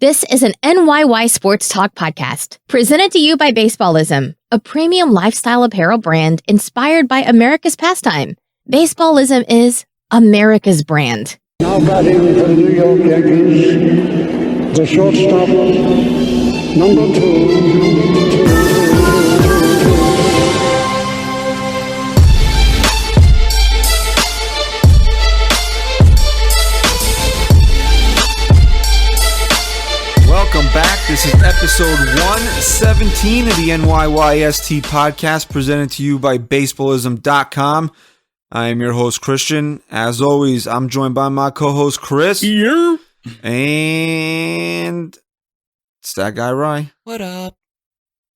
This is an NYY Sports Talk podcast, presented to you by Baseballism, a premium lifestyle apparel brand inspired by America's pastime. Baseballism is America's brand. Now batting for the New York Yankees, the shortstop, number 2. Welcome back. This is episode 117 of the NYYST podcast, presented to you by Baseballism.com. I am your host, Christian. As always, I'm joined by my co-host, Chris. Yeah. And it's that guy, Rye. What up?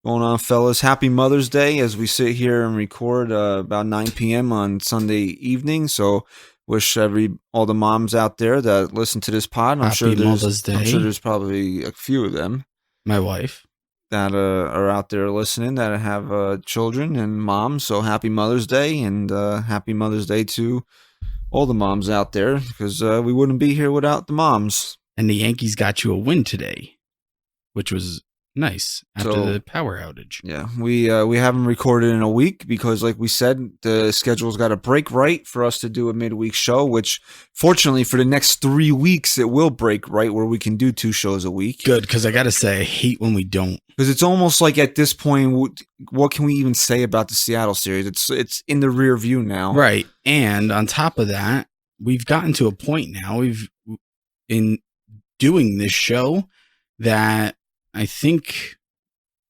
Going on, fellas. Happy Mother's Day as we sit here and record about 9 p.m. on Sunday evening. So wish all the moms out there that listen to this pod. I'm sure there's probably a few of them. My wife. That are out there listening that have children and moms. So happy Mother's Day, and happy Mother's Day to all the moms out there, because we wouldn't be here without the moms. And the Yankees got you a win today, which was nice after the power outage. Yeah, we haven't recorded in a week because, like we said, the schedule's got to break right for us to do a midweek show, which fortunately for the next 3 weeks it will break right where we can do 2 shows a week. Good, because I got to say, I hate when we don't. Because it's almost like at this point, what can we even say about the Seattle series? It's in the rear view now. Right, and on top of that, we've gotten to a point now, in doing this show, that I think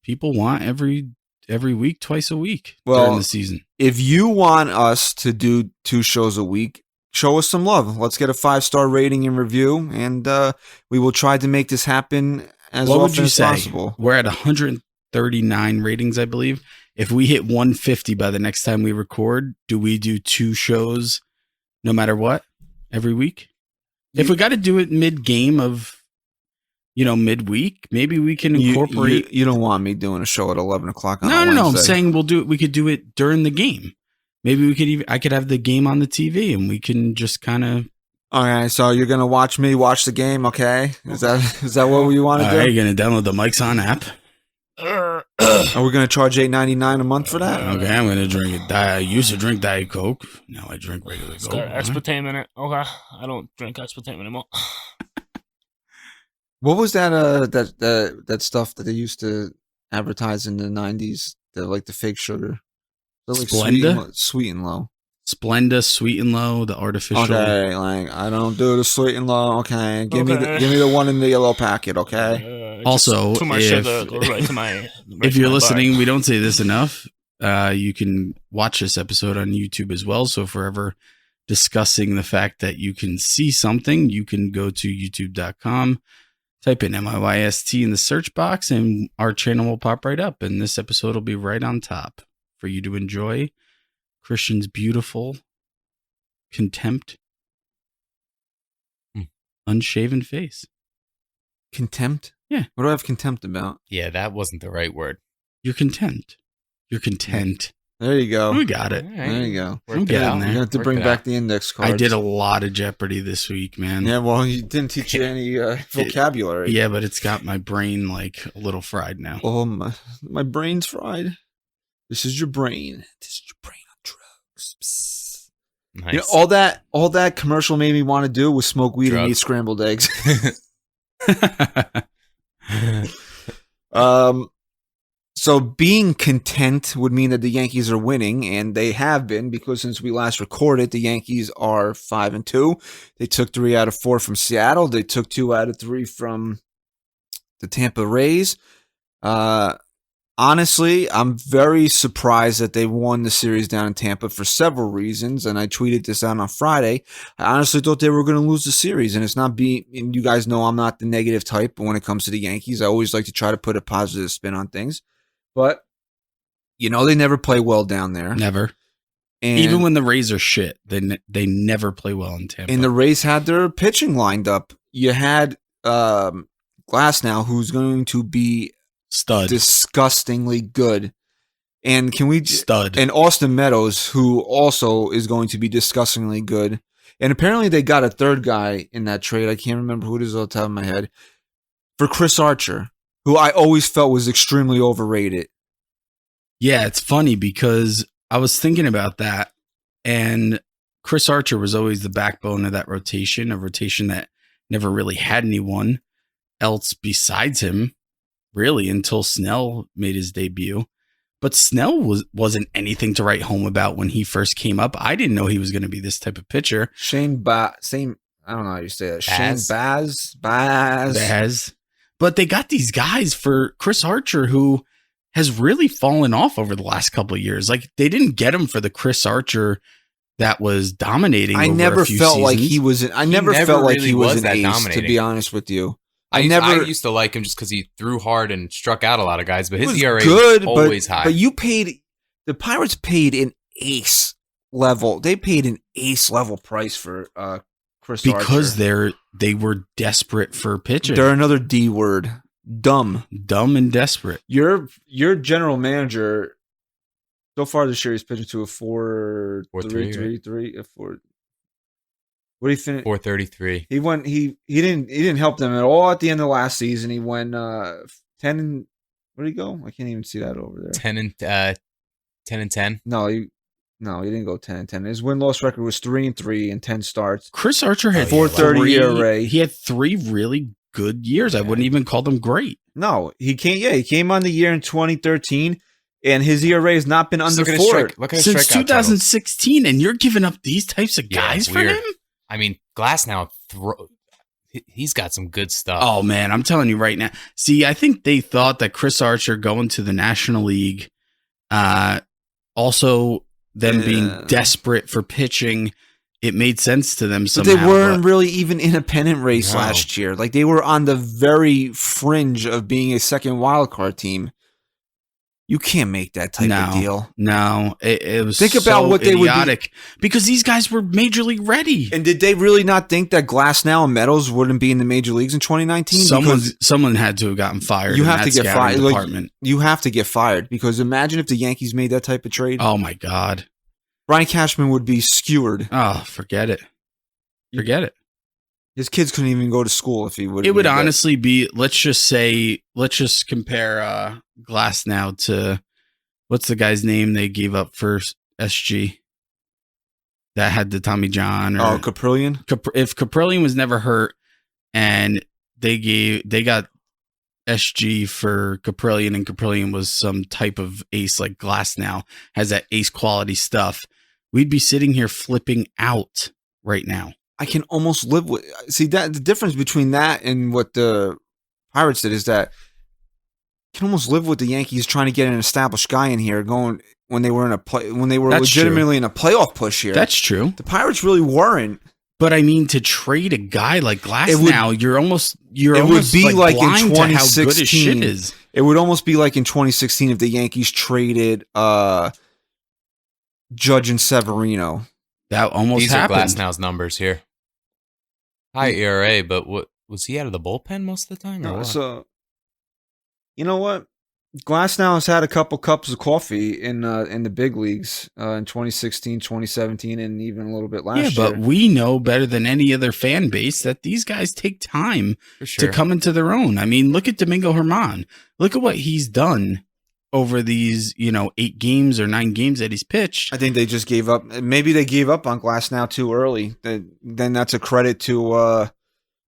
people want every week, twice a week during the season. If you want us to do 2 shows a week, show us some love. Let's get a 5-star rating and review, and we will try to make this happen as often as possible. We're at 139 ratings, I believe. If we hit 150 by the next time we record, do we do 2 shows no matter what every week? If we got to do it mid-game of midweek, maybe we can incorporate. You don't want me doing a show at 11 o'clock on No. I'm saying we'll do it. We could do it during the game. Maybe I could have the game on the TV and we can just kind of. Okay, so you're gonna watch me watch the game, okay? Is that what you want to do? Are you gonna download the Mike's On app? Are we gonna charge $8.99 a month for that? Okay, I'm gonna drink it. I used to drink Diet Coke. Now I drink regular Coke. It's got aspartame in it. Okay, I don't drink aspartame anymore. What was that that stuff that they used to advertise in the 90s? The fake sugar. Like Splenda? Sweet and low. Splenda, Sweet and Low, the artificial. Okay, I don't do the Sweet and Low. Okay, give me the one in the yellow packet. Okay. Also, too much sugar goes right to my. If you're listening, we don't say this enough. You can watch this episode on YouTube as well. So if we're ever discussing the fact that you can see something, you can go to youtube.com. Type in NYYST in the search box and our channel will pop right up. And this episode will be right on top for you to enjoy. Christian's beautiful, contempt, unshaven face. Contempt? Yeah. What do I have contempt about? Yeah, that wasn't the right word. You're content. You're content. There you go. We got it. Right. There you go. I'm getting there. You have to bring back the index cards. I did a lot of Jeopardy this week, man. Yeah, well, you didn't teach you any vocabulary. Yeah, but it's got my brain like a little fried now. Oh, my brain's fried. This is your brain. This is your brain on drugs. Psst. Nice. You know, all that commercial made me want to do was smoke weed and eat scrambled eggs. So being content would mean that the Yankees are winning, and they have been, because since we last recorded, the Yankees are 5-2. They took 3 out of 4 from Seattle. They took 2 out of 3 from the Tampa Rays. Honestly, I'm very surprised that they won the series down in Tampa for several reasons, and I tweeted this out on Friday. I honestly thought they were going to lose the series, and it's not and you guys know I'm not the negative type, but when it comes to the Yankees, I always like to try to put a positive spin on things. But, they never play well down there. Never. And even when the Rays are shit, they never play well in Tampa. And the Rays had their pitching lined up. You had Glass now, who's going to be stud, disgustingly good. And stud. And Austin Meadows, who also is going to be disgustingly good. And apparently they got a third guy in that trade. I can't remember who it is off the top of my head. for Chris Archer, who I always felt was extremely overrated. Yeah, it's funny because I was thinking about that, and Chris Archer was always the backbone of that rotation, a rotation that never really had anyone else besides him, really, until Snell made his debut. But Snell wasn't anything to write home about when he first came up. I didn't know he was going to be this type of pitcher. I don't know how you say that. Shane Baz. But they got these guys for Chris Archer, who has really fallen off over the last couple of years. Like, they didn't get him for the Chris Archer that was dominating. I never felt like he was. I never felt like he was an ace. Dominating. To be honest with you, I used to like him just because he threw hard and struck out a lot of guys, but his ERA good, was always high. But the Pirates paid an ace level. They paid an ace level price for Chris Archer because they were desperate for pitching. They're another D word. Dumb and desperate. Your general manager so far this year he's pitching to a 4.33. What did he finish? 4.33. He went. He didn't help them at all at the end of last season. He went 10 and where did he go? I can't even see that over there. 10 and 10. No, he didn't go 10 and 10. His win-loss record was 3-3 in 10 starts. Chris Archer had 4.30 ERA. He had 3 really good years. I wouldn't even call them great. No, he can't. Yeah, he came on the year in 2013, and his ERA has not been under 4 since 2016. And you're giving up these types of guys for him. I mean, Glasnow, he's got some good stuff. Oh man, I'm telling you right now. See, I think they thought that Chris Archer going to the National League, also them being desperate for pitching. It made sense to them somehow. But they weren't really even in a pennant race last year. Like, they were on the very fringe of being a second wildcard team. You can't make that type of deal. No, it was think about what idiotic, they would be, because these guys were major league ready. And did they really not think that Glasnow and Meadows wouldn't be in the major leagues in 2019? Someone had to have gotten fired. You have to get fired. Department. You have to get fired, because imagine if the Yankees made that type of trade. Oh my God. Brian Cashman would be skewered. Oh, forget it. Forget it. His kids couldn't even go to school if he would. It would honestly be, let's just compare Glasnow to, what's the guy's name they gave up for SG that had the Tommy John? Or Caprillion? If Caprillion was never hurt and they got SG for Caprillion, and Caprillion was some type of ace like Glasnow, has that ace quality stuff, we'd be sitting here flipping out right now. I can almost live with. See, that the difference between that and what the Pirates did is that I can almost live with the Yankees trying to get an established guy in here going when they were legitimately in a playoff push here. That's true. The Pirates really weren't. But I mean, to trade a guy like Glasnow, you're almost like in 2016. To how good his shit is. It would almost be like in 2016 if the Yankees traded Judge and Severino. That almost happened. These are Glasnow's numbers here. High ERA, but what was he out of the bullpen most of the time? Or what? So, you know what? Glasnow has had a couple cups of coffee in the big leagues in 2016, 2017, and even a little bit last year. Yeah, but we know better than any other fan base that these guys take time to come into their own. I mean, look at Domingo Germán. Look at what he's done over these, 8 games or 9 games that he's pitched. I think they just gave up. Maybe they gave up on Glasnow too early. Then that's a credit to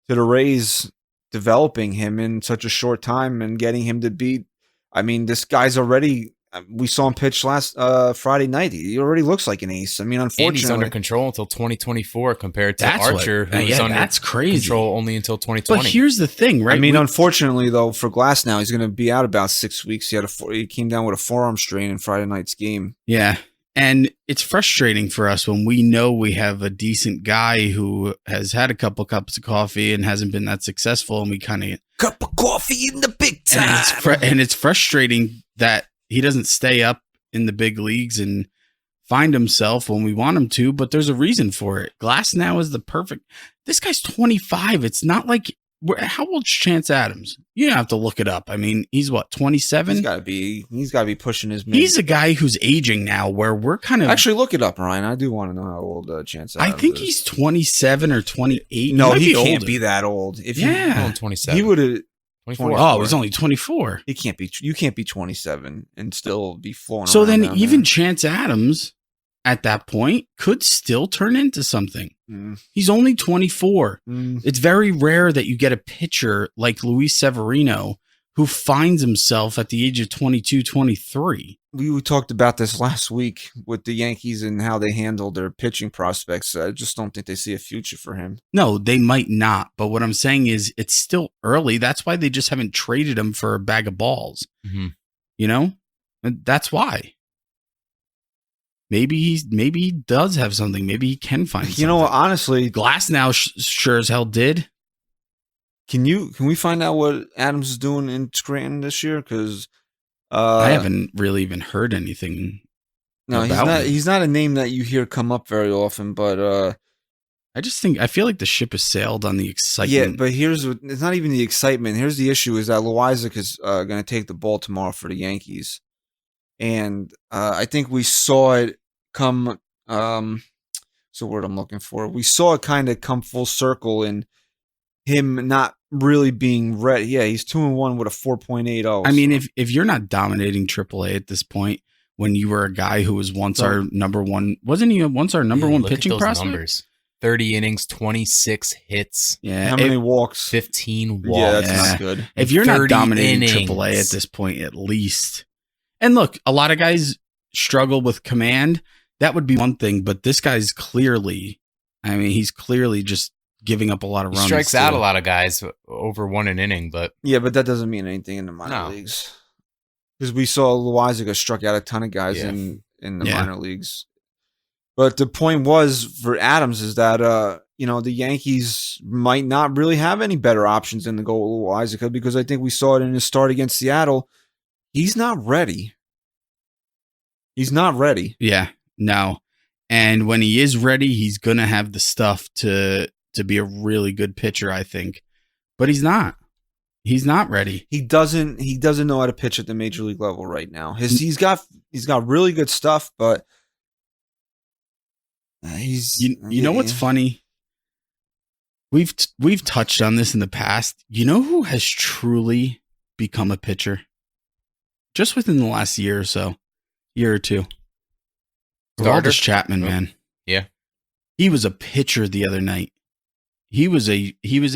the Rays developing him in such a short time and getting him to beat. I mean, this guy's already. We saw him pitch last Friday night. He already looks like an ace. I mean, unfortunately, and he's under control until 2024 compared to Archer, who's under control only until 2020. But here's the thing, right? I mean, unfortunately, though, for Glasnow, he's going to be out about 6 weeks. He came down with a forearm strain in Friday night's game. Yeah, and it's frustrating for us when we know we have a decent guy who has had a couple cups of coffee and hasn't been that successful, and we kind of cup of coffee in the big time. And it's frustrating that he doesn't stay up in the big leagues and find himself when we want him to, but there's a reason for it. Glasnow is the perfect. This guy's 25. It's not like, how old's Chance Adams? You don't have to look it up. I mean, he's what, 27? He's got to be pushing his mid. He's a guy who's aging now where we're kind of. Actually, look it up, Ryan. I do want to know how old Chance Adams I think is. he's 27 or 28. No, he can't be that old. I'm 27. He would have. 24. Oh, he's only 24. He can't be. You can't be 27 and still be flowing. So around then down even there. Chance Adams at that point could still turn into something. Mm. He's only 24. Mm. It's very rare that you get a pitcher like Luis Severino who finds himself at the age of 22, 23. We talked about this last week with the Yankees and how they handled their pitching prospects. I just don't think they see a future for him. No, they might not. But what I'm saying is it's still early. That's why they just haven't traded him for a bag of balls. Mm-hmm. You know? And that's why. Maybe he does have something. Maybe he can find something. You know what? Honestly, Glass now sure as hell did. can we find out what Adams is doing in Scranton this year? Because I haven't really even heard anything. No, he's not a name that you hear come up very often. But I feel like the ship has sailed on the excitement. yeah, but it's not even the excitement. Here's the issue: is that NYYST is going to take the ball tomorrow for the Yankees, and I think we saw it come. What's the word I'm looking for? We saw it kind of come full circle in him not really being ready. Yeah, he's 2-1 with a 4.80. I mean, if you're not dominating AAA at this point, when you were a guy who was once our number one, wasn't he once our number one pitching prospect? Numbers. 30 innings, 26 hits. Yeah. How many walks? 15 walks. Yeah, that's not good. If you're not 30 dominating innings. AAA at this point, at least. And look, a lot of guys struggle with command. That would be one thing, but this guy's clearly, he's clearly just giving up a lot of runs. He strikes out a lot of guys over one an inning, but Yeah, but that doesn't mean anything in the minor leagues. Because we saw NYYST struck out a ton of guys in the minor leagues. But the point was for Adams is that the Yankees might not really have any better options than to go with NYYST, because I think we saw it in his start against Seattle. He's not ready. He's not ready. Yeah, no. And when he is ready, he's gonna have the stuff to be a really good pitcher, I think. But he's not. He's not ready. He doesn't know how to pitch at the major league level right now. He's got really good stuff, but you know what's funny? We've touched on this in the past. You know who has truly become a pitcher? Just within the last year or two. Aroldis Chapman, man. Yeah. He was a pitcher the other night. He was a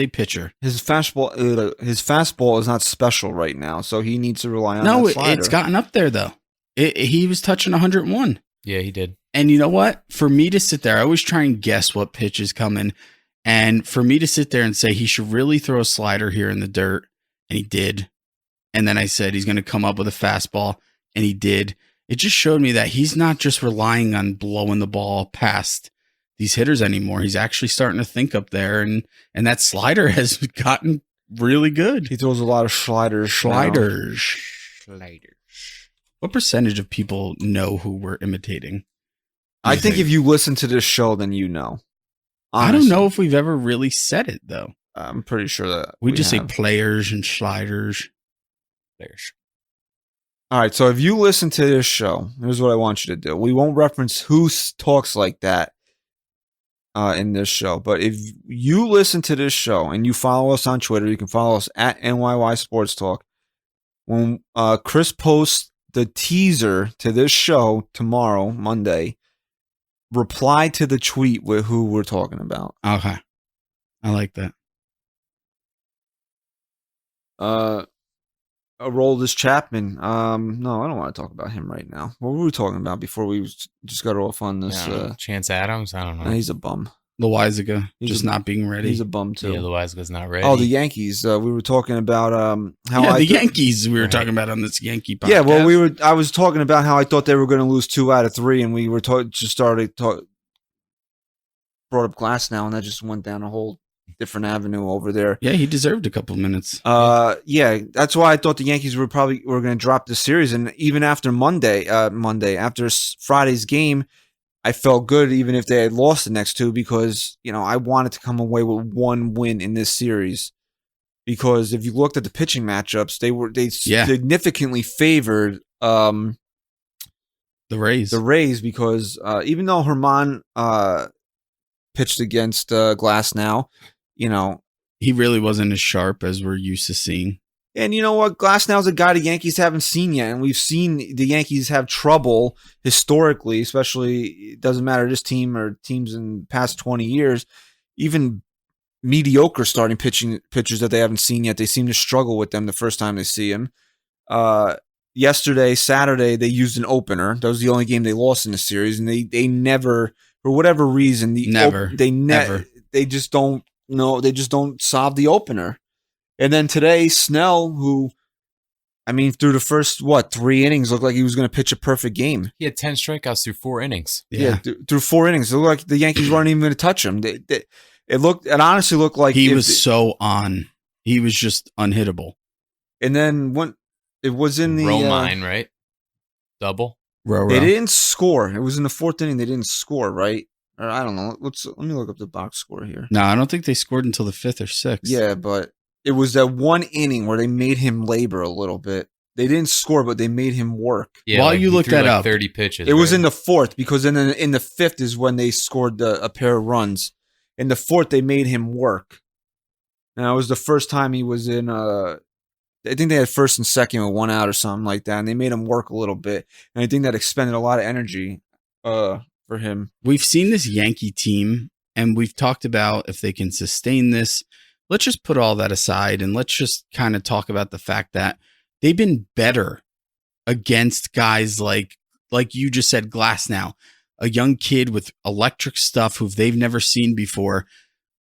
pitcher. His fastball is not special right now, so he needs to rely on that slider. It's gotten up there though. He was touching 101. Yeah, he did. And you know what? For me to sit there, I always try and guess what pitch is coming. And for me to sit there and say he should really throw a slider here in the dirt, and he did. And then I said he's going to come up with a fastball, and he did. It just showed me that he's not just relying on blowing the ball past these hitters anymore. He's actually starting to think up there, and that slider has gotten really good. He throws a lot of sliders. What percentage of people know who we're imitating? I think if you listen to this show, then you know. Honestly. I don't know if we've ever really said it, though. I'm pretty sure that we just say players and sliders. Players. All right, so if you listen to this show, here's what I want you to do. We won't reference who talks like that in this show, but if you listen to this show and you follow us on Twitter, you can follow us at NYY Sports Talk. When Chris posts the teaser to this show tomorrow, Monday, reply to the tweet with who we're talking about. Okay. I like that. Aroldis Chapman. No, I don't want to talk about him right now. What were we talking about before we just got off on this? Chance Adams? I don't know. He's a bum. Loizaga just not being ready. He's a bum too. Yeah, Loizaга's not ready. Oh, the Yankees. We were talking about Yankees. We were talking about on this Yankee podcast. Yeah, well, I was talking about how I thought they were going to lose 2 out of 3, and we were brought up Glass now, and that just went down a whole different avenue over there. Yeah, he deserved a couple of minutes. Yeah, that's why I thought the Yankees were going to drop the series, and even after Monday, after Friday's game, I felt good even if they had lost the next 2, because I wanted to come away with 1 win in this series. Because if you looked at the pitching matchups, they significantly favored the Rays. The Rays, because even though Herman pitched against Glass now, he really wasn't as sharp as we're used to seeing. And you know what? Glasnow's a guy the Yankees haven't seen yet, and we've seen the Yankees have trouble historically, especially, it doesn't matter this team or teams in the past 20 years, even mediocre starting pitchers that they haven't seen yet. They seem to struggle with them the first time they see him. Saturday, they used an opener. That was the only game they lost in the series, and they never, for whatever reason, they just don't know. They just don't solve the opener. And then today, Snell, who, I mean, through the first 3 innings, looked like he was going to pitch a perfect game. He had 10 strikeouts through 4 innings. Yeah, through 4 innings, it looked like the Yankees weren't even going to touch him. It honestly looked like he was so on. He was just unhittable. And then when it was in the Romine, right? Double. They didn't score. It was in the 4th inning. They didn't score, right? Or I don't know. Let me look up the box score here. No, I don't think they scored until the 5th or 6th. Yeah, but it was that 1 inning where they made him labor a little bit. They didn't score, but they made him work. Yeah, while you look that up, 30 pitches. It was in the 4th, because in the 5th is when they scored a pair of runs. In the 4th, they made him work. And that was the first time he was in. I think they had first and second with 1 out or something like that, and they made him work a little bit. And I think that expended a lot of energy for him. We've seen this Yankee team, and we've talked about if they can sustain this. Let's just put all that aside, and let's just kind of talk about the fact that they've been better against guys like you just said, Glasnow, a young kid with electric stuff who they've never seen before.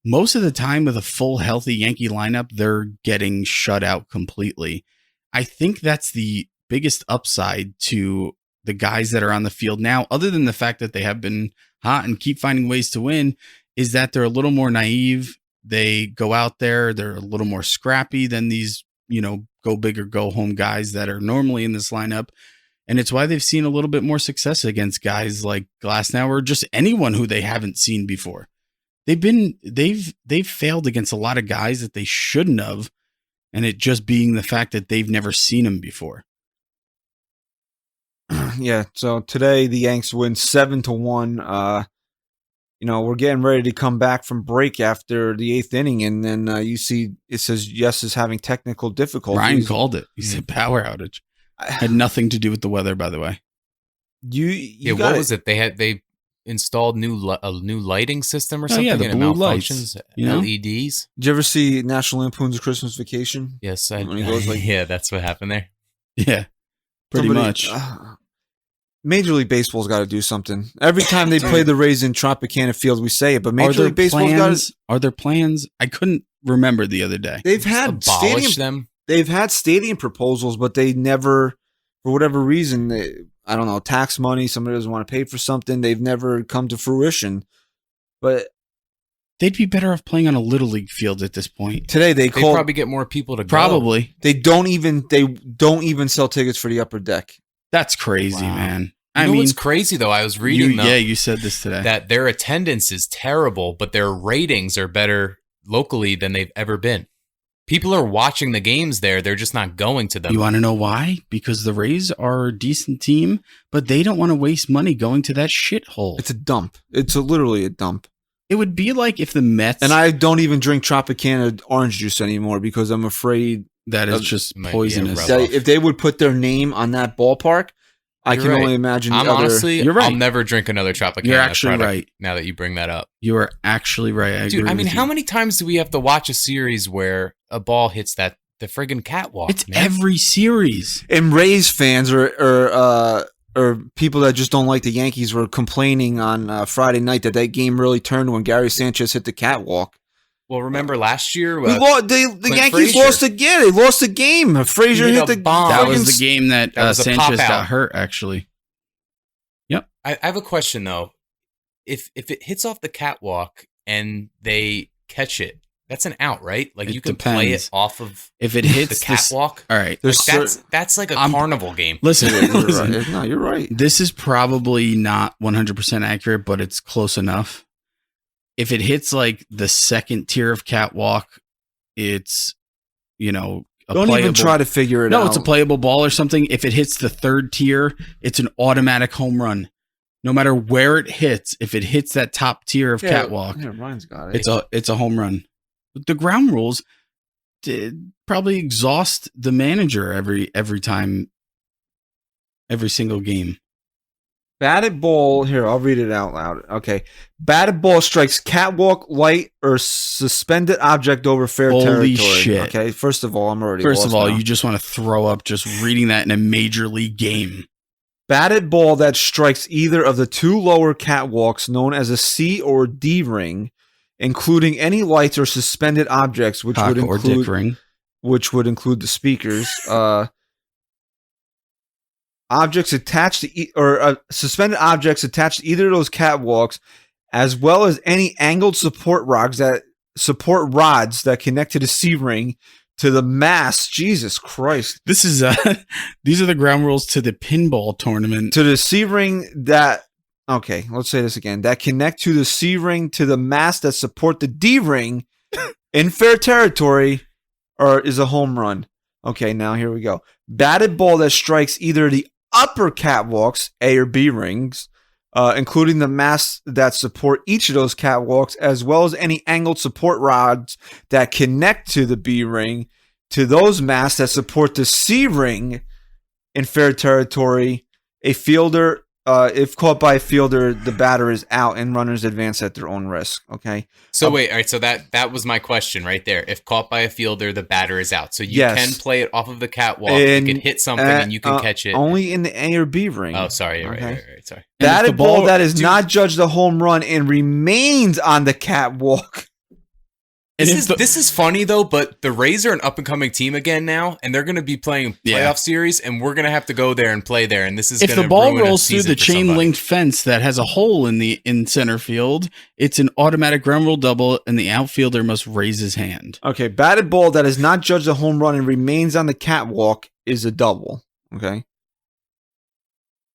Most of the time with a full, healthy Yankee lineup, they're getting shut out completely. I think that's the biggest upside to the guys that are on the field now, other than the fact that they have been hot and keep finding ways to win, is that they're a little more naive. They go out there, they're a little more scrappy than these, go big or go home guys that are normally in this lineup. And it's why they've seen a little bit more success against guys like Glasnow or just anyone who they haven't seen before. They've failed against a lot of guys that they shouldn't have, and it just being the fact that they've never seen them before. Yeah. So today the Yanks win 7-1. We're getting ready to come back from break after the 8th inning, and then you see it says Yes is having technical difficulties. Ryan called it. He said power outage. Had nothing to do with the weather, by the way. What was it? They installed a new lighting system or something. Yeah, the and blue it malfunctions. lights, LEDs. Did you ever see National Lampoon's Christmas Vacation? Yes, When he goes yeah, that's what happened there. Yeah, pretty much. Major League Baseball's got to do something. Every time they play the Rays in Tropicana Field, we say it, but Major League Baseball's got to. Are there plans? I couldn't remember the other day. They've had stadium proposals, but they never, for whatever reason, I don't know, tax money, somebody doesn't want to pay for something, they've never come to fruition. But they'd be better off playing on a little league field at this point. Today they probably get more people to probably go. They don't even sell tickets for the upper deck. That's crazy, man. I mean, it's crazy though. I was reading you said this today, that their attendance is terrible, but their ratings are better locally than they've ever been. People are watching the games there. They're just not going to them. You want to know why? Because the Rays are a decent team, but they don't want to waste money going to that shithole. It's a dump. It's literally a dump. It would be like if the Mets... And I don't even drink Tropicana orange juice anymore because I'm afraid... That is just poisonous. If they would put their name on that ballpark, I can only imagine... Honestly, you're right. I'll never drink another Tropicana. You're actually right. Now that you bring that up. You are actually right. Dude, I mean, how many times do we have to watch a series where a ball hits the friggin' catwalk? It's every series. And Rays fans or people that just don't like the Yankees were complaining on Friday night that game really turned when Gary Sanchez hit the catwalk. Well, remember last year? The Yankees lost again. They lost the game. Frazier hit the bomb. That was the game that Sanchez got hurt, actually. Yep. I have a question, though. If it hits off the catwalk and they catch it, that's an out, right? Like it you can depends. play it off of if it hits the catwalk. All right. Like that's like a carnival game. Listen, right. No, you're right. This is probably not 100% accurate, but it's close enough. If it hits like the second tier of catwalk, it's, don't even try to figure it out. No, it's a playable ball or something. If it hits the third tier, it's an automatic home run. No matter where it hits, if it hits that top tier of catwalk, Ryan's got it. It's a home run. The ground rules, probably exhaust the manager every time, every single game. Batted ball, here, I'll read it out loud. Okay. Batted ball strikes catwalk, light, or suspended object over fair Holy territory. shit. Okay, first of all, I'm already First of all, now. you just want to throw up just reading that in a major league game. Batted ball that strikes either of the two lower catwalks known as a C or D ring, including any lights or suspended objects, which Cock would or include dick ring. which would include the speakers. Objects attached to suspended objects attached to either of those catwalks, as well as any angled support rods that connect to the C ring to the mast. Jesus Christ! This is these are the ground rules to the pinball tournament. To the C ring that. Okay, let's say this again. That connect to the C ring to the mast that support the D ring in fair territory, or is a home run. Okay, now here we go. Batted ball that strikes either the upper catwalks, A or B rings, including the masts that support each of those catwalks, as well as any angled support rods that connect to the B ring to those masts that support the C ring in fair territory. A fielder, if caught by a fielder, the batter is out and runners advance at their own risk. Okay. So wait, all right. So that was my question right there. If caught by a fielder, the batter is out. So you Yes. can play it off of the catwalk. And, you can hit something and you can catch it. Only in the A or B ring. Oh, sorry. Okay. Right. Sorry. And if Batted the ball that is Dude. not judged a home run and remains on the catwalk. And This is funny though, but the Rays are an up and coming team again now, and they're going to be playing playoff Yeah. series, and we're going to have to go there and play there, and this is if going to the ball ruin a rolls through season the for somebody. chain linked fence that has a hole in center field, it's an automatic ground rule double, and the outfielder must raise his hand. Okay, batted ball that is not judged a home run and remains on the catwalk is a double. Okay.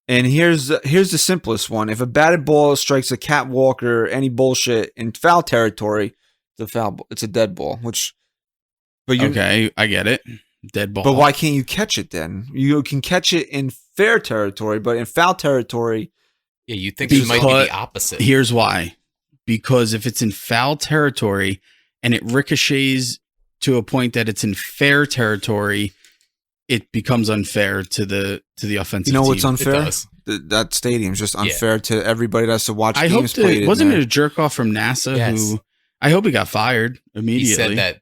And here's the simplest one. If a batted ball strikes a catwalk or any bullshit in foul territory, it's a dead ball. Okay, I get it. Dead ball. But why can't you catch it then? You can catch it in fair territory, but in foul territory, Yeah, you think it might be the opposite. Here's why. Because if it's in foul territory and it ricochets to a point that it's in fair territory, it becomes unfair to the offensive you know team. what's unfair? It does. That stadium's just unfair to everybody that has to watch I games hope played. in wasn't there. it a jerk off from NASA Yes. who I hope he got fired immediately. He said that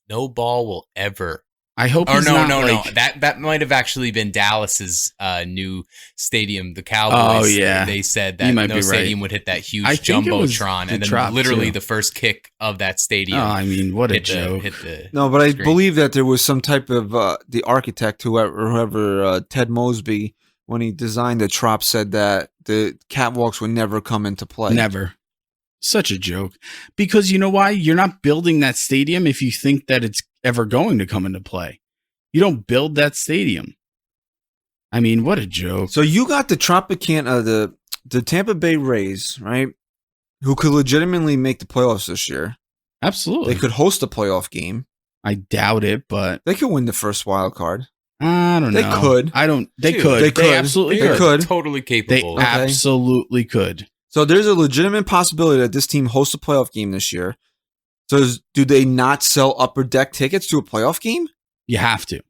no ball will ever. I hope Or he's no. not like, That might have actually been Dallas's new stadium, the Cowboys. Oh, yeah. They said You that might no be right. stadium would hit that huge I think it was jumbotron, the and then Trop, literally too. the first kick of that stadium. Oh, I mean, what a hit joke. the No, but I screen. believe that there was some type of the architect, whoever Ted Mosby, when he designed the Trop, said that the catwalks would never come into play. Never. Such a joke. Because you know why? You're not building that stadium if you think that it's ever going to come into play. You don't build that stadium. I mean, what a joke. So you got the Tropicana, the Tampa Bay Rays, right? Who could legitimately make the playoffs this year. Absolutely. They could host a playoff game. I doubt it, but They could win the first wild card. I don't They know. could. I don't. They Dude, could. they They, could. absolutely They could. could. Totally They capable. Okay. absolutely could. So there's a legitimate possibility that this team hosts a playoff game this year. So do they not sell upper deck tickets to a playoff game? You have to.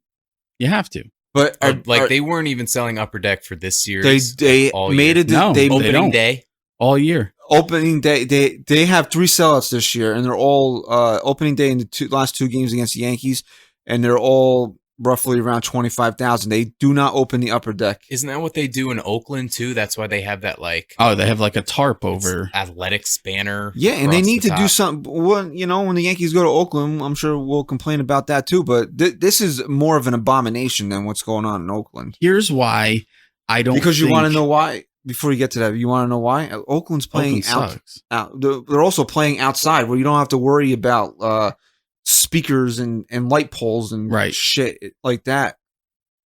You have to. But They weren't even selling Upper Deck for this they series. they all made year. it. No, they they Opening don't. day. All year. opening day. They have 3 sellouts this year, and they're all opening day in the last 2 games against the Yankees, and they're all roughly around 25,000. They do not open the upper deck. Isn't that what they do in Oakland too? That's why they have that Oh, they have like a tarp over. athletics banner. Yeah, and they across need the to do top. something. Well, when the Yankees go to Oakland, I'm sure we'll complain about that too. But this is more of an abomination than what's going on in Oakland. Here's why I don't. Because you think want to know why. Before you get to that, you want to know why Oakland's playing Oakland sucks. out. They're also playing outside, where you don't have to worry about speakers and light poles and Right. shit like that.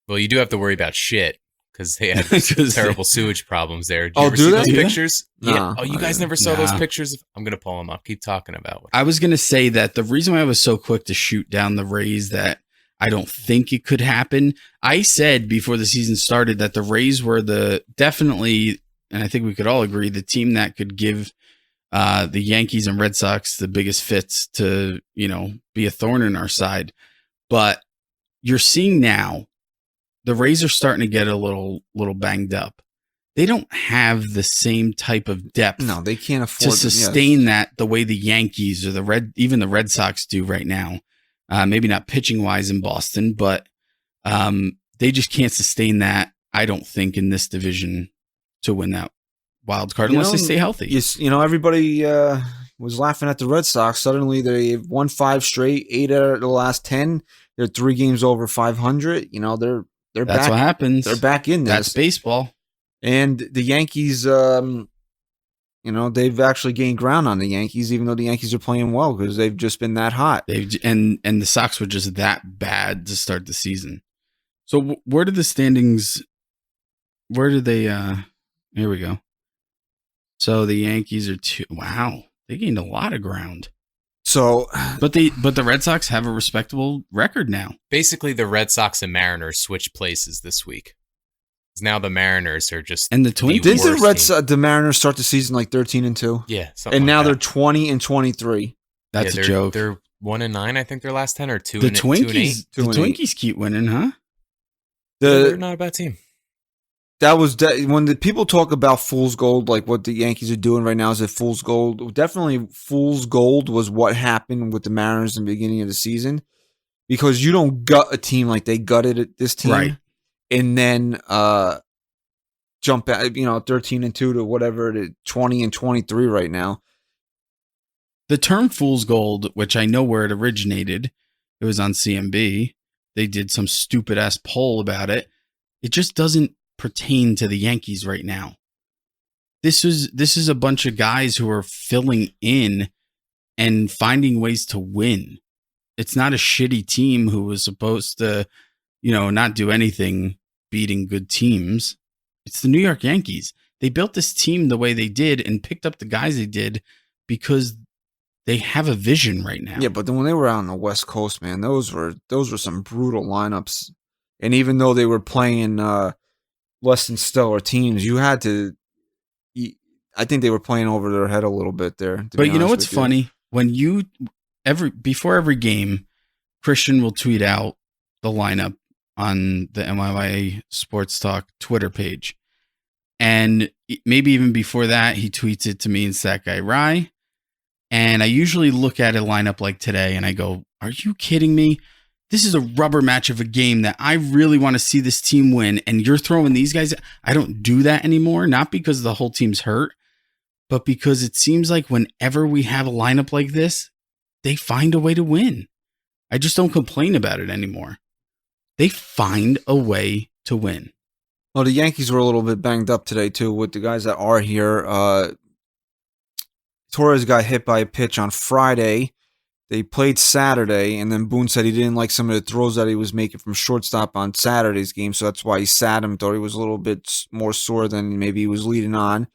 Well, you do have to worry about shit because they have 'Cause terrible sewage problems there. Did Oh, you ever do see they? those Yeah. pictures? Nah. Yeah. Oh, you guys never saw those Nah. pictures? I'm gonna pull them up. Keep talking about it. I was going to say that the reason why I was so quick to shoot down the Rays that I don't think it could happen. I said before the season started that the Rays were definitely, and I think we could all agree, the team that could give the Yankees and Red Sox the biggest fits to, be a thorn in our side. But you're seeing now the Rays are starting to get a little banged up. They don't have the same type of depth. No, they can't afford to sustain that the way the Yankees or even the Red Sox do right now. Maybe not pitching wise in Boston, but they just can't sustain that. I don't think in this division to win that wild card unless they stay healthy. Everybody was laughing at the Red Sox. Suddenly they won 5 straight, 8 out of the last 10. They're 3 games over 500. They're That's back. what happens. They're back in this. That's baseball. And the Yankees, they've actually gained ground on the Yankees, even though the Yankees are playing well because they've just been that hot. And the Sox were just that bad to start the season. So where did the standings? Where did they? Here we go. So the Yankees are 2. Wow, they gained a lot of ground. So, but the Red Sox have a respectable record now. Basically, the Red Sox and Mariners switched places this week. Now the Mariners are just and the Twins. Didn't the Mariners start the season like 13-2? Yeah, and now they're 20-23. That's a joke. They're 1-9. I think their last 10 or 2. The Twinkies. The Twinkies keep winning, huh? They're not a bad team. That was when the people talk about fool's gold, like what the Yankees are doing right now is fool's gold. Definitely fool's gold was what happened with the Mariners in the beginning of the season, because you don't gut a team like they gutted this team, right? And then jump at 13-2 to whatever to 20-23 right now. The term fool's gold, which I know where it originated, it was on CMB. They did some stupid ass poll about it. It just doesn't pertain to the Yankees right now. This is a bunch of guys who are filling in and finding ways to win. It's not a shitty team who was supposed to, not do anything beating good teams. It's the New York Yankees. They built this team the way they did and picked up the guys they did because they have a vision right now. Yeah, but then when they were out on the West Coast, man, those were some brutal lineups. And even though they were playing less than stellar teams, you had to. I think they were playing over their head a little bit there. But you know what's funny? When before every game, Christian will tweet out the lineup on the NYYST Sports Talk Twitter page, and maybe even before that, he tweets it to me and Stat Guy Rye. And I usually look at a lineup like today, and I go, "Are you kidding me? This is a rubber match of a game that I really want to see this team win, and you're throwing these guys." I don't do that anymore, not because the whole team's hurt, but because it seems like whenever we have a lineup like this, they find a way to win. I just don't complain about it anymore. They find a way to win. Well, the Yankees were a little bit banged up today, too, with the guys that are here. Torres got hit by a pitch on Friday. They played Saturday, and then Boone said he didn't like some of the throws that he was making from shortstop on Saturday's game, so that's why he sat him. Thought he was a little bit more sore than maybe he was leading on.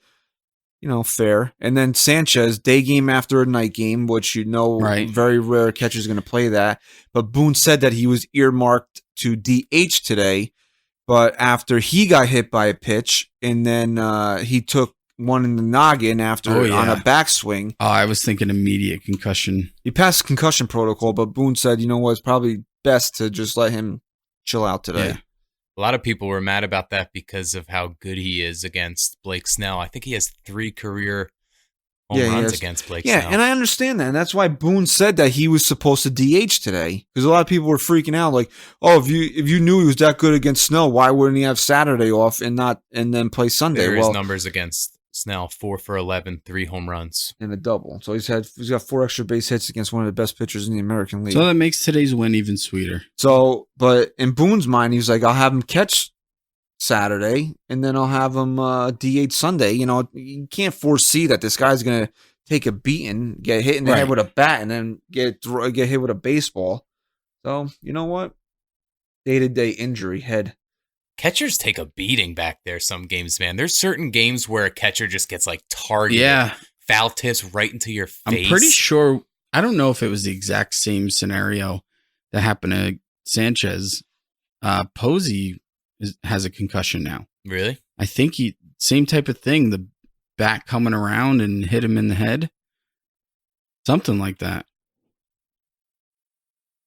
Fair. And then Sanchez, day game after a night game, which right. Very rare catcher's going to play that. But Boone said that he was earmarked to DH today, but after he got hit by a pitch, and then he took one in the noggin after on a backswing. Oh, I was thinking immediate concussion. He passed concussion protocol, but Boone said, it's probably best to just let him chill out today. Yeah. A lot of people were mad about that because of how good he is against Blake Snell. I think he has 3 career home runs against Blake Snell. Yeah, and I understand that. And that's why Boone said that he was supposed to DH today. Because a lot of people were freaking out like, oh, if you knew he was that good against Snell, why wouldn't he have Saturday off and then play Sunday? There is numbers against Snell, 4 for 11, 3 home runs. And a double. So he's got 4 extra base hits against one of the best pitchers in the American League. So that makes today's win even sweeter. So, but in Boone's mind, he was like, I'll have him catch Saturday, and then I'll have him DH Sunday. You can't foresee that this guy's going to take a beating, get hit in the head with a bat, and then get hit with a baseball. So, you know what? Day-to-day injury, head. Catchers take a beating back there some games, man. There's certain games where a catcher just gets targeted. Yeah. Foul tips right into your face. I'm pretty sure, I don't know if it was the exact same scenario that happened to Sanchez. Posey has a concussion now. Really? I think same type of thing. The bat coming around and hit him in the head. Something like that.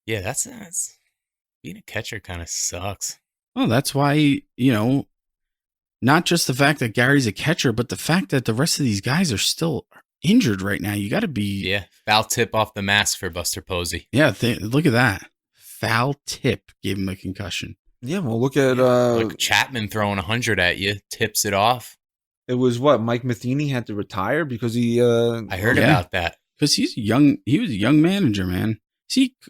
Yeah, that's Being a catcher kind of sucks. Well, that's why, not just the fact that Gary's a catcher, but the fact that the rest of these guys are still injured right now. You got to be. Yeah, foul tip off the mask for Buster Posey. Yeah, look at that. Foul tip gave him a concussion. Yeah, well, look at Like Chapman throwing 100 at you, tips it off. it was what Mike Matheny had to retire because he. I heard Yeah. about that. Because he's young. He was a young manager, man.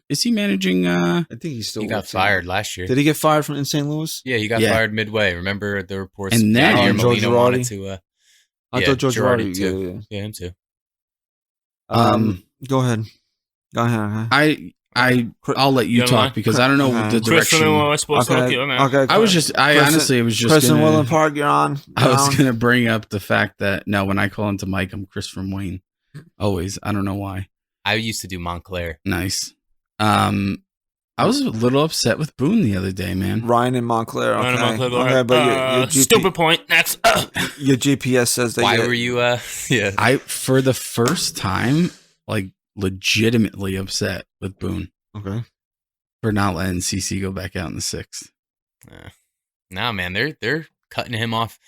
Is he managing? I think he still He got works fired out. last year. Did he get fired from in St. Louis? Yeah, he got Yeah. fired midway. Remember the reports? And then- Javier Joe Molina wanted Girardi? to. I Yeah, thought George Girardi Girardi too. Yeah. Yeah, him too. Go ahead. Go ahead. I'll let you Yeah, talk Mike. because I don't know the Chris from direction. NYYST Sports Talk. Okay. Yeah, man. Okay. I honestly was just Chris and gonna. Willem Park, you're on. I was Down. gonna bring up the fact that when I call into Mike, I'm Chris from Wayne. Always. I don't know why. I used to do Montclair. Nice. I was a little upset with Boone the other day, man. Ryan in Montclair. Okay. Ryan in Montclair, go Okay, ahead. but your Stupid point. Next. Your GPS says that. Why were you? Yeah. I for the first time, legitimately upset with Boone Okay. for not letting CC go back out in the 6th. No, man, they're cutting him off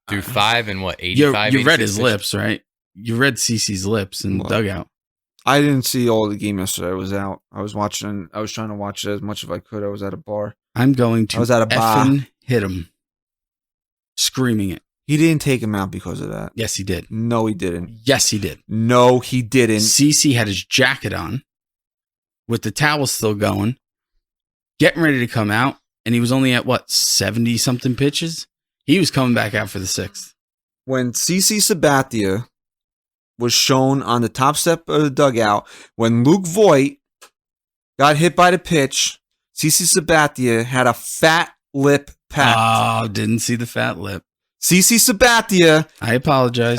through 5 and what 85. You read 86 his lips, right? You read CC's lips in the What? dugout. I didn't see all the game yesterday. I was out. I was trying to watch it as much as I could. I was at a bar. I'm going to I was at a bar. effing hit him, screaming it. He didn't take him out because of that. Yes, he did. No, he didn't. Yes, he did. No, he didn't. CC had his jacket on with the towel still going, getting ready to come out, and he was only at 70 something pitches. He was coming back out for the 6th. When CC Sabathia was shown on the top step of the dugout, when Luke Voigt got hit by the pitch, CC Sabathia had a fat lip packed. Oh, didn't see the fat lip. CC Sabathia, I apologize.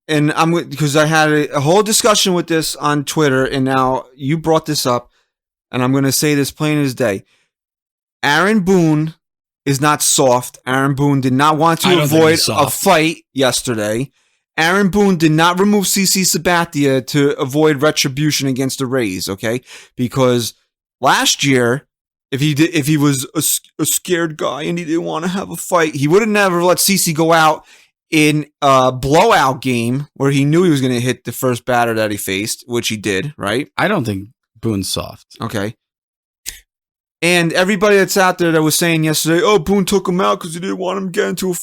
and because I had a whole discussion with this on Twitter, and now you brought this up, and I'm going to say this plain as day. Aaron Boone is not soft. Aaron Boone did not want I to don't think avoid he's a soft. fight yesterday. Aaron Boone did not remove CC Sabathia to avoid retribution against the Rays, okay? Because last year, if he was a scared guy and he didn't want to have a fight, he would have never let CC go out in a blowout game where he knew he was going to hit the first batter that he faced, which he did, right? I don't think Boone's soft. Okay. And everybody that's out there that was saying yesterday, oh, Boone took him out because he didn't want him to get into a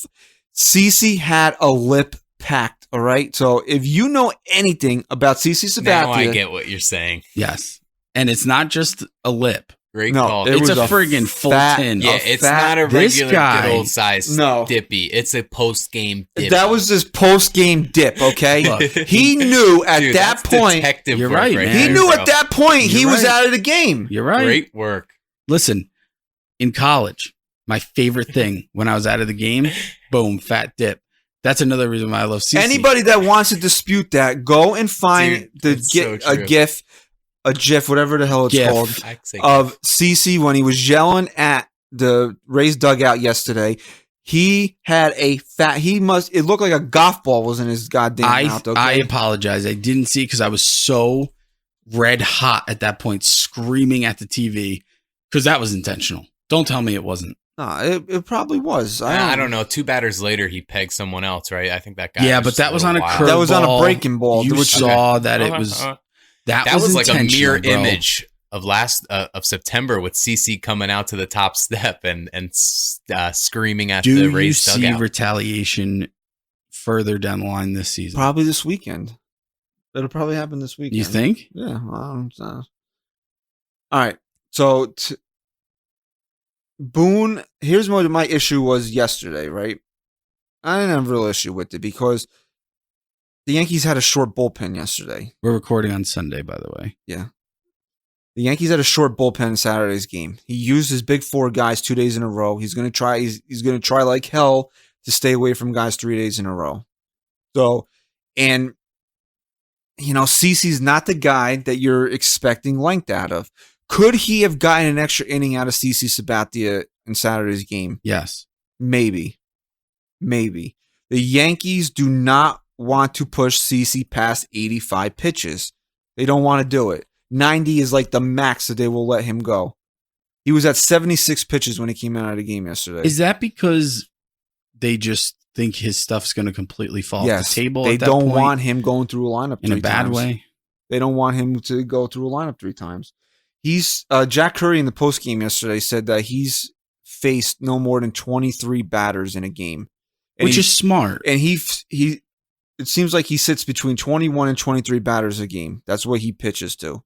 CC had a lip packed, all right? So if you know anything about CC Sabathia, Now I get what you're saying. Yes. And it's not just a lip. Great No, call. it It's was a a friggin' full fat- tin. Yeah, a it's fat- not a this regular guy- good old size No. dippy. It's a post game dippy. that was his post-game dip, okay? Look, He knew at Dude, that that's point, detective You're work right, right man. he there, knew bro. at that point he You're was right. out of the game. You're right. Great work. Listen, in college, my favorite thing when I was out of the game, boom, fat dip. That's another reason why I love CC. Anybody that wants to dispute that, go and find Dude, it's so a true. GIF, whatever the hell it's GIF. called, I say of CC when he was yelling at the Rays dugout yesterday. He had it looked like a golf ball was in his goddamn mouth. Okay? I apologize. I didn't see because I was so red hot at that point, screaming at the TV because that was intentional. Don't tell me it wasn't. No, it probably was. I don't know. 2 batters later, he pegged someone else, right? I think that guy. Yeah, was but just that was little on a wild. curve. That was on a ball. breaking ball. You which- saw that it Okay, was uh, that That was like a intentional, mirror bro. image of of September with CC coming out to the top step and screaming at Do the you Rays see dugout. retaliation further down the line this season? probably this weekend. It'll probably happen this weekend. You think? Yeah. All right. So Boone, here's what my issue was yesterday, right? I didn't have a real issue with it because the Yankees had a short bullpen yesterday. We're recording on Sunday, by the way. The Yankees had a short bullpen in Saturday's game. He used his big 4 guys 2 days in a row. He's gonna try. He's gonna try like hell to stay away from guys 3 days in a row. So, and CC's not the guy that you're expecting length out of. Could he have gotten an extra inning out of CC Sabathia in Saturday's game? Yes. Maybe. The Yankees do not want to push CC past 85 pitches. They don't want to do it. 90 is like the max that they will let him go. He was at 76 pitches when he came out of the game yesterday. Is that because they just think his stuff's going to completely fall off the table? They at that don't point, want him going through a lineup in a bad way. They don't want him to go through a lineup 3 times. He's Jack Curry in the postgame yesterday said that he's faced no more than 23 batters in a game, which is smart. And he it seems like he sits between 21 and 23 batters a game. That's what he pitches to,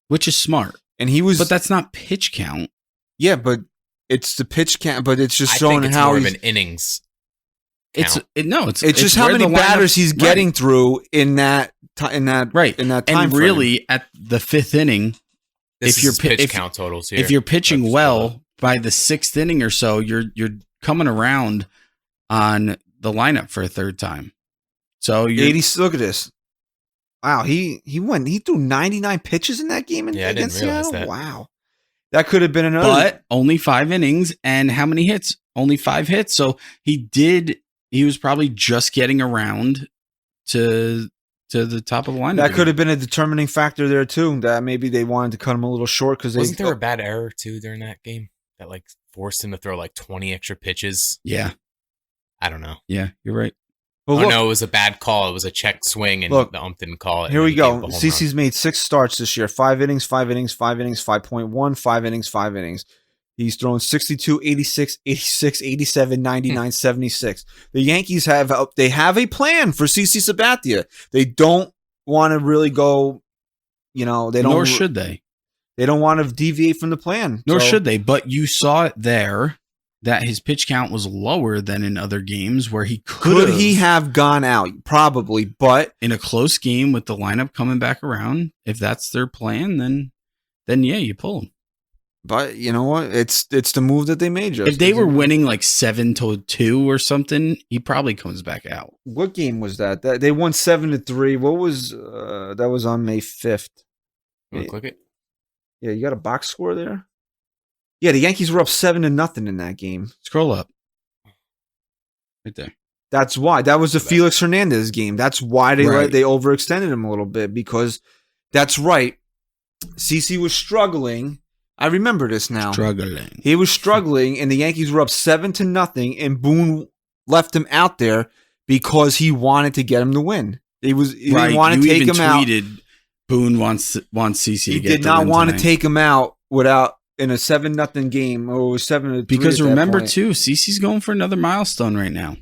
which is smart. And but that's not pitch count. Yeah, but it's the pitch count. But it's just showing think it's how more he's of an innings. It's just how many batters he's getting through in that right in that time and really frame. At the 5th inning, if you're pitch count totals here, if you're pitching well by the 6th inning or so, you're coming around on the lineup for a 3rd time. So you're 80. Look at this. Wow, he threw 99 pitches in that game against Seattle. That. Wow, that could have been another. But only 5 innings, and how many hits? Only 5 hits. So he was probably just getting around to the top of the lineup. That could have been a determining factor there too. That maybe they wanted to cut him a little short because wasn't there a bad error too during that game that like forced him to throw like 20 extra pitches? Yeah, I don't know. Yeah, you're right. Well, no, it was a bad call. It was a check swing, and the ump didn't call it. Here we go. CeCe's made 6 starts this year. 5 innings, 5 innings, 5 innings, 5.1, 5 innings, 5 innings. He's thrown 62, 86, 86, 87, 99, 76. The Yankees have a plan for CeCe Sabathia. They don't want to really go, they don't. Nor should they. They don't want to deviate from the plan. Nor should they. But you saw it there that his pitch count was lower than in other games where he could he have gone out? Probably, but in a close game with the lineup coming back around, if that's their plan, then yeah, you pull him. But you know what? It's the move that they made. If they were winning like 7-2 or something, he probably comes back out. What game was that? They won 7-3. What was that? Was on May 5th. You want to click it? Yeah, you got a box score there. Yeah, the Yankees were up 7-0 in that game. Scroll up. Right there. That's why. That was the Felix Hernandez game. That's why they overextended him a little bit, because that's right. CeCe was struggling. I remember this now. He was struggling, and the Yankees were up 7-0, and Boone left him out there because he wanted to get him to win. He didn't want to take him out. Boone wants CeCe. He did not want to take him out without in a 7-0 game, or it was 7-3. Because remember too, CeCe's going for another milestone right now.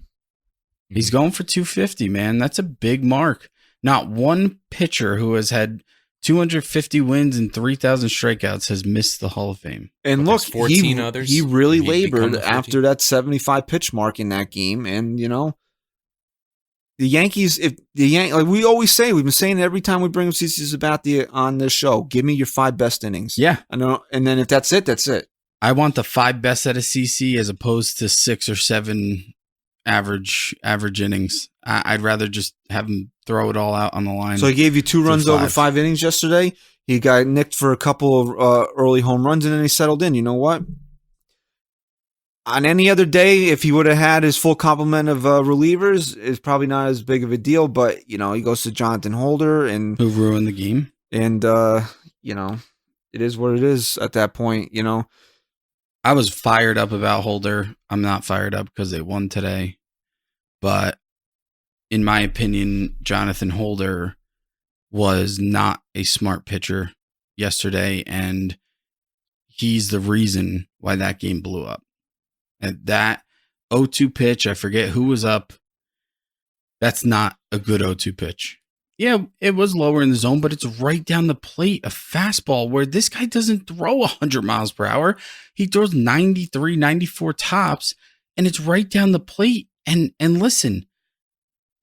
He's going for 250, man. That's a big mark. Not one pitcher who has had 250 wins and 3,000 strikeouts has missed the Hall of Fame. And look, 14 others. He really labored after that 75 pitch mark in that game, and the Yankees. Like we always say, we've been saying it every time we bring up CeCe Sabathia on this show. Give me your 5 best innings. Yeah, I know. And then if that's it, that's it. I want the 5 best out of CeCe as opposed to 6 or 7 average innings. I'd rather just have him throw it all out on the line. So he gave you 2 runs over 5 innings yesterday. He got nicked for a couple of early home runs, and then he settled in. You know what? On any other day, if he would have had his full complement of relievers, it's probably not as big of a deal. But he goes to Jonathan Holder, and who ruined the game. And it is what it is at that point. I was fired up about Holder. I'm not fired up because they won today, but in my opinion, Jonathan Holder was not a smart pitcher yesterday, and he's the reason why that game blew up. And that 0-2 pitch, I forget who was up. That's not a good 0-2 pitch. Yeah, it was lower in the zone, but it's right down the plate, a fastball where this guy doesn't throw 100 miles per hour. He throws 93, 94 tops, and it's right down the plate. And listen,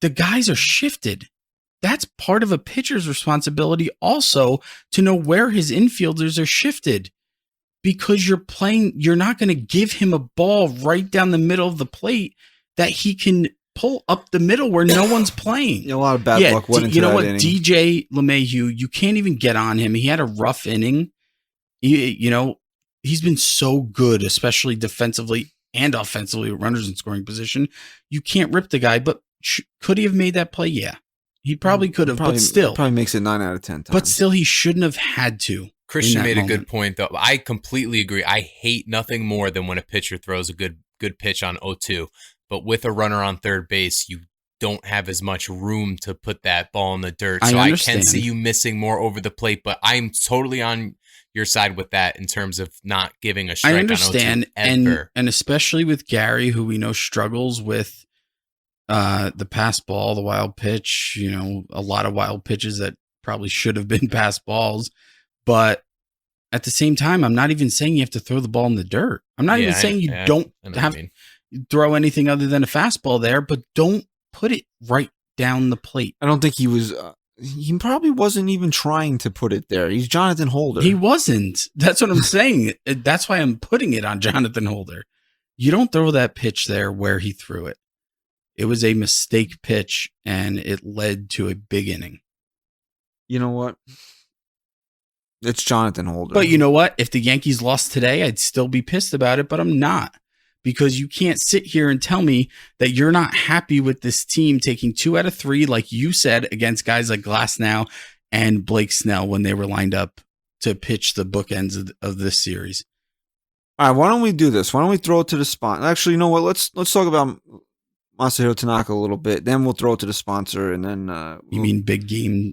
the guys are shifted. That's part of a pitcher's responsibility also to know where his infielders are shifted, because you're not going to give him a ball right down the middle of the plate that he can pull up the middle where no one's playing. A lot of bad luck went into you know that what? inning. DJ LeMahieu, you can't even get on him. He had a rough inning. He's been so good, especially defensively and offensively with runners in scoring position. You can't rip the guy, but could he have made that play? Yeah. He probably could have, but still. Probably makes it 9 out of 10 times. But still, he shouldn't have had to. Christian made a moment. good point, though. I completely agree. I hate nothing more than when a pitcher throws a good pitch on 0-2. But with a runner on third base, you don't have as much room to put that ball in the dirt. So I can see you missing more over the plate, but I'm totally on your side with that in terms of not giving a strike on 0-2 ever. And especially with Gary, who we know struggles with the pass ball, the wild pitch, a lot of wild pitches that probably should have been pass balls. But at the same time, I'm not even saying you have to throw the ball in the dirt. I'm not even saying you don't have to throw anything other than a fastball there, but don't put it right down the plate. I don't think he was. He probably wasn't even trying to put it there. He's Jonathan Holder. He wasn't. That's what I'm saying. That's why I'm putting it on Jonathan Holder. You don't throw that pitch there where he threw it. It was a mistake pitch, and it led to a big inning. You know what? It's Jonathan Holder. But you know what? If the Yankees lost today, I'd still be pissed about it, but I'm not. Because you can't sit here and tell me that you're not happy with this team taking 2 out of 3, like you said, against guys like Glasnow and Blake Snell when they were lined up to pitch the bookends of this series. All right, why don't we do this? Why don't we throw it to the sponsor? Actually, you know what? Let's talk about Masahiro Tanaka a little bit. Then we'll throw it to the sponsor, and then you mean big game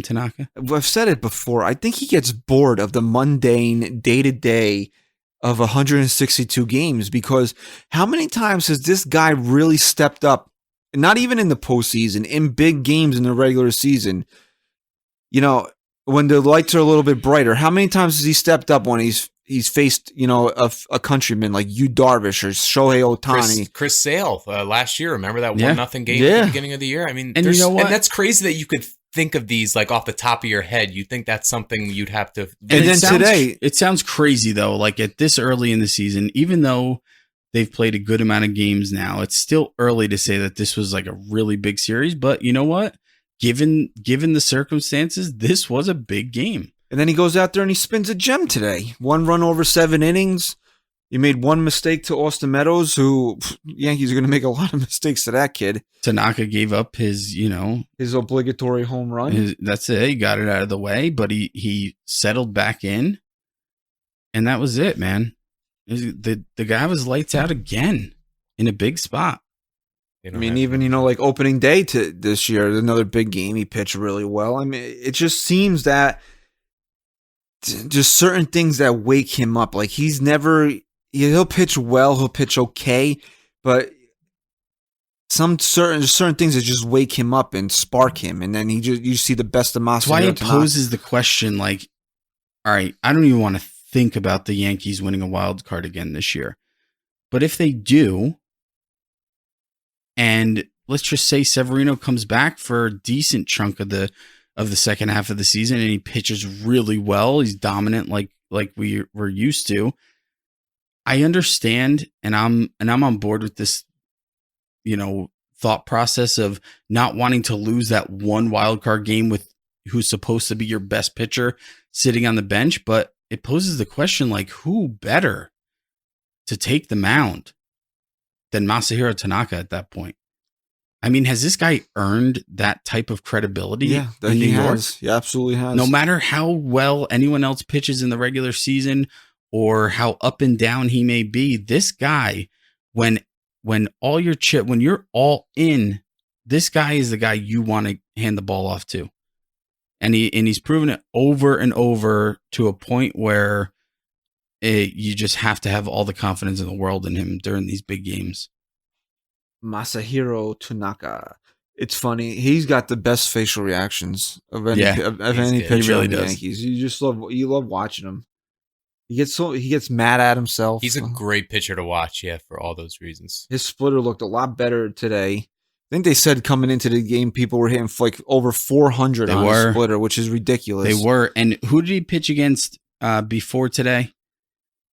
Tanaka? I've said it before. I think he gets bored of the mundane day-to-day of 162 games, because how many times has this guy really stepped up, not even in the postseason, in big games in the regular season, when the lights are a little bit brighter? How many times has he stepped up when he's faced, a countryman like Yu Darvish or Shohei Ohtani? Chris Sale last year, remember that 1-0 game at the beginning of the year? I mean, and you know what? And that's crazy that you could think of these like off the top of your head. You think that's something you'd have to. And then today, it sounds crazy though. Like at this early in the season, even though they've played a good amount of games now, it's still early to say that this was like a really big series. But you know what? Given the circumstances, this was a big game. And then he goes out there and he spins a gem today. 1 run over 7 innings. You made 1 mistake to Austin Meadows, who Yankees are going to make a lot of mistakes to that kid. Tanaka gave up his obligatory home run. That's it. He got it out of the way, but he settled back in, and that was it, man. The guy was lights out again in a big spot. I mean, even, like opening day to this year, another big game, he pitched really well. I mean, it just seems that just certain things that wake him up. Like he'll pitch well, he'll pitch okay, but some certain things that just wake him up and spark him, and then you see the best of Masahiro. That's why it poses the question, like, all right, I don't even want to think about the Yankees winning a wild card again this year, but if they do, and let's just say Severino comes back for a decent chunk of the second half of the season, and he pitches really well, he's dominant like we're used to. I understand, and I'm on board with this, thought process of not wanting to lose that one wild card game with who's supposed to be your best pitcher sitting on the bench, but it poses the question, like, who better to take the mound than Masahiro Tanaka at that point? I mean, has this guy earned that type of credibility? Yeah, that in he New York? has. He absolutely has. No matter how well anyone else pitches in the regular season or how up and down he may be, this guy, when you're all in, this guy is the guy you want to hand the ball off to. And he's proven it over and over to a point where you just have to have all the confidence in the world in him during these big games. Masahiro Tanaka. It's funny. He's got the best facial reactions of any pitcher really in the does. Yankees. You love watching him. He gets mad at himself. He's a great pitcher to watch, for all those reasons. His splitter looked a lot better today. I think they said coming into the game, people were hitting like over 400 on his splitter, which is ridiculous. They were. And who did he pitch against before today?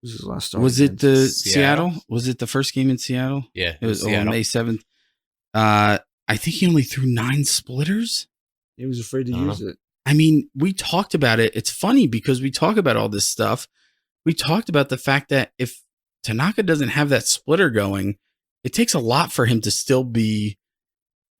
This is his last start. Was it the Seattle? Was it the first game in Seattle? Yeah, it was Seattle. On May 7th. I think he only threw 9 splitters. He was afraid to use it. I mean, we talked about it. It's funny because we talk about all this stuff. We talked about the fact that if Tanaka doesn't have that splitter going, it takes a lot for him to still be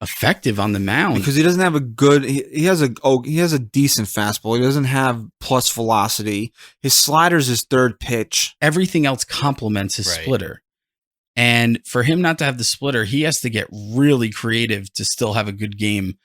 effective on the mound. Because he doesn't have a good. He has a decent fastball. He doesn't have plus velocity. His slider's his third pitch. Everything else complements his Right. splitter. And for him not to have the splitter, he has to get really creative to still have a good game.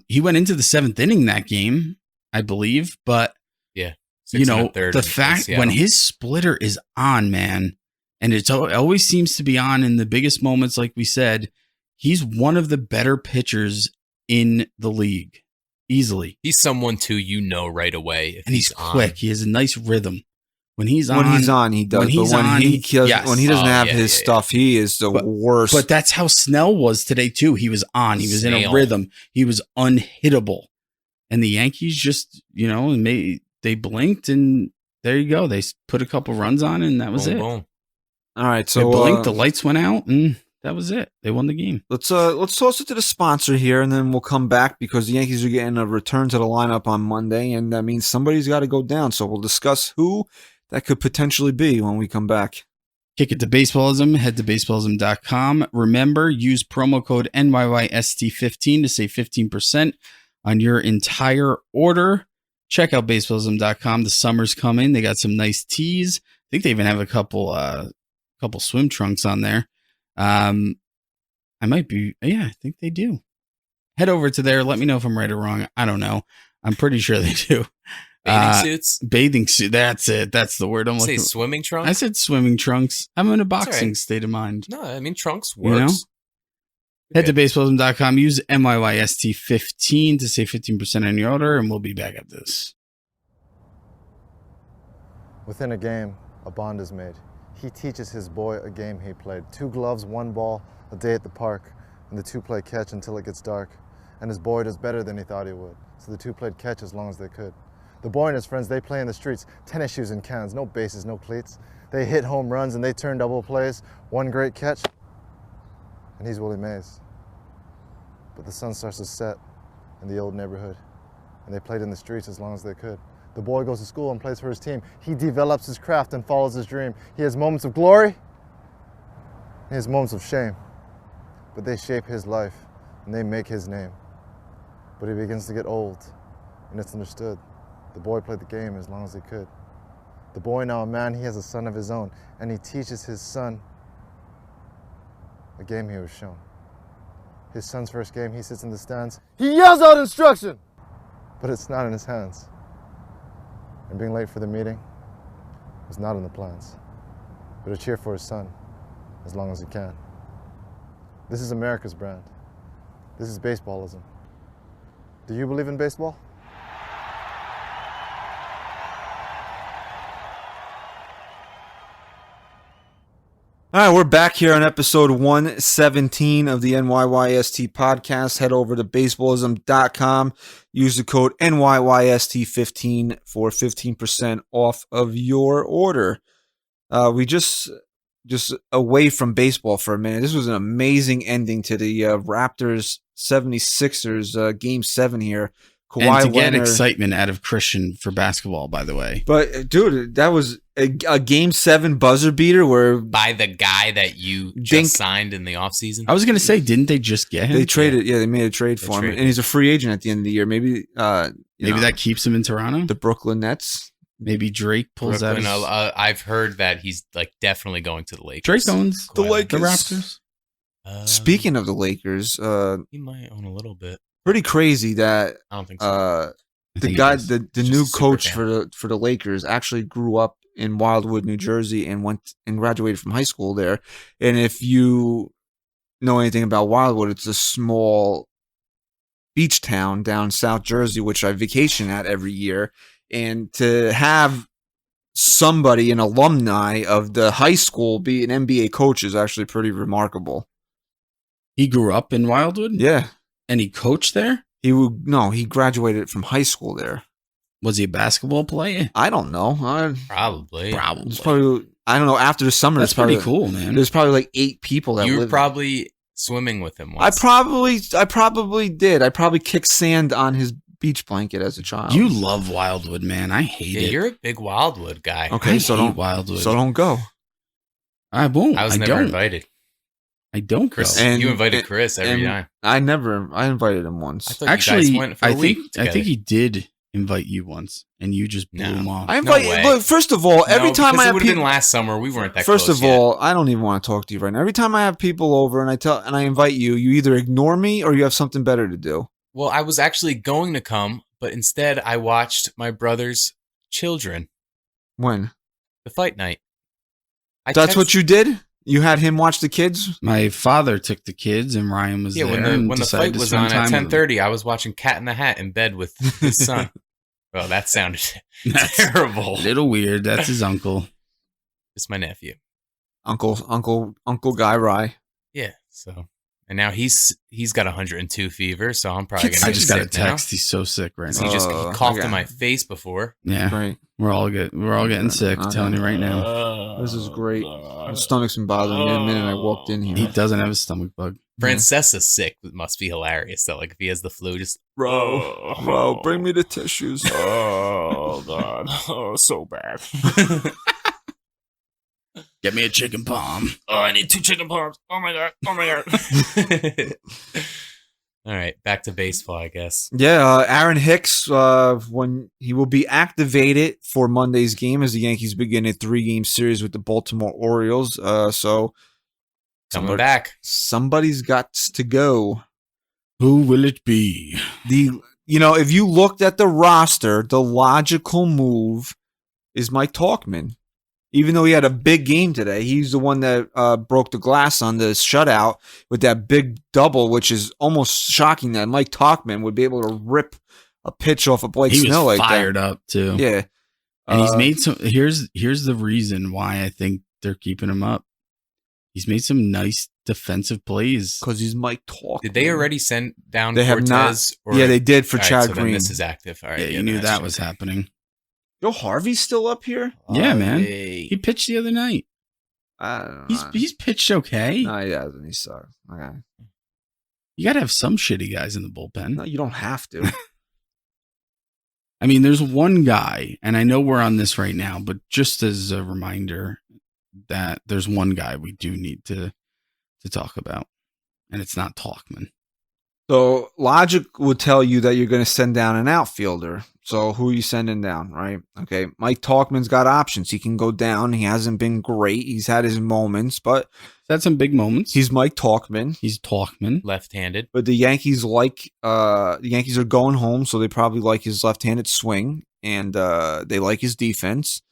He went into the 7th inning that game, I believe, but Yeah. you know, 6 1/3 the in fact Seattle. when his splitter is on, man, and it always seems to be on in the biggest moments, like we said, he's one of the better pitchers in the league, easily. He's someone too, right away. If And he's on. quick. He has a nice rhythm. When he's When he's on, he does. When he's on, yes. when he doesn't Oh, have yeah, his yeah, yeah. stuff, he is the worst. But that's how Snell was today too. He was on. He was in a Snail. rhythm. He was unhittable. And the Yankees just, they blinked and there you go. They put a couple runs on and that was Boom, it. boom. All right, They so blinked, the lights went out, and that was it. They won the game. let's toss it to the sponsor here, and then we'll come back because the Yankees are getting a return to the lineup on Monday, and that means somebody's got to go down. So we'll discuss who that could potentially be when we come back. Kick it to Baseballism. Head to baseballism.com. Remember, use promo code NYYST15 to save 15% on your entire order. Check out baseballism.com. The summer's coming. They got some nice tees. I think they even have a couple swim trunks on there. I think they do. Head over to there. Let me know if I'm right or wrong. I don't know. I'm pretty sure they do. Bathing suits? Bathing suit. That's it. That's the word I'm Say looking. swimming trunks? I said swimming trunks. I'm in a boxing right. state of mind. No, I mean trunks You know? works. Head to baseballism.com. Use NYYST15 to save 15% on your order, and we'll be back at this. Within a game, a bond is made. He teaches his boy a game he played. 2 gloves, 1 ball, a day at the park, and the 2 play catch until it gets dark. And his boy does better than he thought he would, so the 2 played catch as long as they could. The boy and his friends, they play in the streets, tennis shoes and cans, no bases, no cleats. They hit home runs and they turn double plays. 1 great catch, and he's Willie Mays. But the sun starts to set in the old neighborhood, and they played in the streets as long as they could. The boy goes to school and plays for his team. He develops his craft and follows his dream. He has moments of glory, he has moments of shame, but they shape his life and they make his name. But he begins to get old, and it's understood. The boy played the game as long as he could. The boy, now a man, he has a son of his own, and he teaches his son a game he was shown. His son's first game, he sits in the stands. He yells out instruction, but it's not in his hands. And being late for the meeting was not in the plans, but a cheer for his son as long as he can. This is America's brand. This is baseballism. Do you believe in baseball? All right, we're back here on episode 117 of the NYYST podcast. Head over to baseballism.com. Use the code NYYST15 for 15% off of your order. We just away from baseball for a minute. This was an amazing ending to the Raptors 76ers Game 7 here. Kawhi And to get Leonard, excitement out of Christian for basketball, by the way. But dude, that was a Game 7 buzzer beater where By the guy that you just signed in the offseason? I was going to say, didn't they just get him? they traded. Yeah, they made a trade for him, traded. and he's a free agent at the end of the year. Maybe Maybe that keeps him in Toronto. the Brooklyn Nets. Maybe Drake pulls Brooklyn, out. I've heard that he's like definitely going to the Lakers. Drake owns The Kawhi Lakers. the Raptors. Speaking of the Lakers, He might own a little bit. pretty crazy that I don't think so. I the think guy, he is. the Just new a super coach fan. for the Lakers, actually grew up in Wildwood, New Jersey, and went and graduated from high school there. And if you know anything about Wildwood, it's a small beach town down South Jersey, which I vacation at every year. And to have somebody, an alumni of the high school, be an NBA coach is actually pretty remarkable. He grew up in Wildwood? Yeah. And he coached there? He graduated from high school there. Was he a basketball player? I don't know. Probably. It's probably, I don't know. After the summer, That's it's probably pretty cool, man. There's probably like 8 people that You were live. probably swimming with him I once. probably did. I probably kicked sand on his beach blanket as a child. You love Wildwood, man. I hate Yeah, it. you're a big Wildwood guy. Okay, I so hate don't Wildwood. So don't go. I won't. I was I never don't. invited. I don't go. Chris, And- you invited Chris every time. I invited him once. I thought Actually, you guys went for a week I think together. he did invite you once, and you just blew No. him off. I No invite. way. Look, first of all, every No, time because I it have would have been people, last summer. We weren't that first close of all, I don't even want to talk to you right now. Every time I have people over and I invite you, you either ignore me or you have something better to do. Well, I was actually going to come, but instead I watched my brother's children, When? the fight night. That's what you did? You had him watch the kids? My father took the kids, and Ryan was Yeah, there. when and the decided fight to was spend on time at with them. 10:30, I was watching Cat in the Hat in bed with his son. Well, that sounded That's terrible. a little weird. That's his uncle. It's my nephew. Uncle Guy Rye. Yeah, so and now he's got 102 fever, so I'm probably gonna I get just got a sick now. text. He's so sick right He now. just he coughed okay. in my face before. Yeah, Great. we're all getting sick. I'm telling you right now. This is great. My stomach's been bothering me the minute I walked in He here. doesn't have a stomach bug. Francesa's sick. It must be hilarious though. Like if he has the flu, just Bro, bring me the tissues. Oh God! Oh, so bad. Get me a chicken palm. Oh, I need 2 chicken parms. Oh my God! Oh my God! All right, back to baseball, I guess. Yeah, Aaron Hicks, when he will be activated for Monday's game as the Yankees begin a 3-game series with the Baltimore Orioles. So Coming back. somebody's got to go. Who will it be? If you looked at the roster, the logical move is Mike Tauchman. Even though he had a big game today, he's the one that broke the glass on the shutout with that big double, which is almost shocking that Mike Tauchman would be able to rip a pitch off of Blake He Snell was like fired that. up too. Yeah, And he's made some. Here's the reason why I think they're keeping him up. He's made some nice defensive plays. because he's Mike Tauchman. Did they already send down They have Cortez? not. Yeah, they did for All right, Chad so then Green. this is active. All right, Yeah, you knew that was happening. Yo, Harvey's still up here. Yeah, man. He pitched the other night. I don't know. He's pitched okay. No, he hasn't. He sucks. Okay. You got to have some shitty guys in the bullpen. No, you don't have to. I mean, there's one guy, and I know we're on this right now, but just as a reminder that there's one guy we do need to talk about, and it's not Tauchman. So logic would tell you that you're going to send down an outfielder. So who are you sending down, right? Okay, Mike Tauchman's got options. He can go down. He hasn't been great. He's had his moments, but He's had some big moments. he's Mike Tauchman. He's Tauchman. left-handed. But the Yankees the Yankees are going home, so they probably like his left-handed swing, and they like his defense.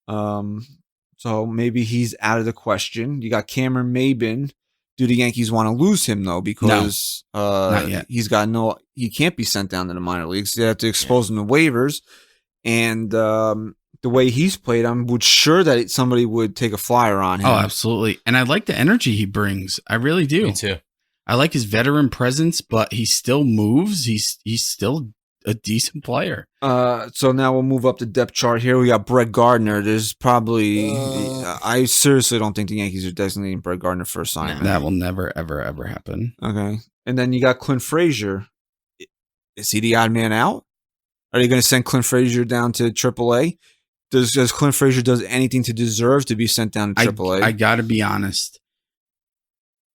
So maybe he's out of the question. You got Cameron Maybin. Do the Yankees want to lose him though? Because not yet. He can't be sent down to the minor leagues. They have to expose him to waivers, and the way he's played, I'm sure that somebody would take a flyer on him. Oh, absolutely. And I like the energy he brings. I really do. Me too. I like his veteran presence, but he still moves. He's still a decent player. So now we'll move up the depth chart here. We got Brett Gardner. There's probably I seriously don't think the Yankees are designating Brett Gardner for assignment. That will never, ever, ever happen. Okay. And then you got Clint Frazier. Is he the odd man out? Are they going to send Clint Frazier down to AAA? Does Clint Frazier does anything to deserve to be sent down to AAA? I got to be honest.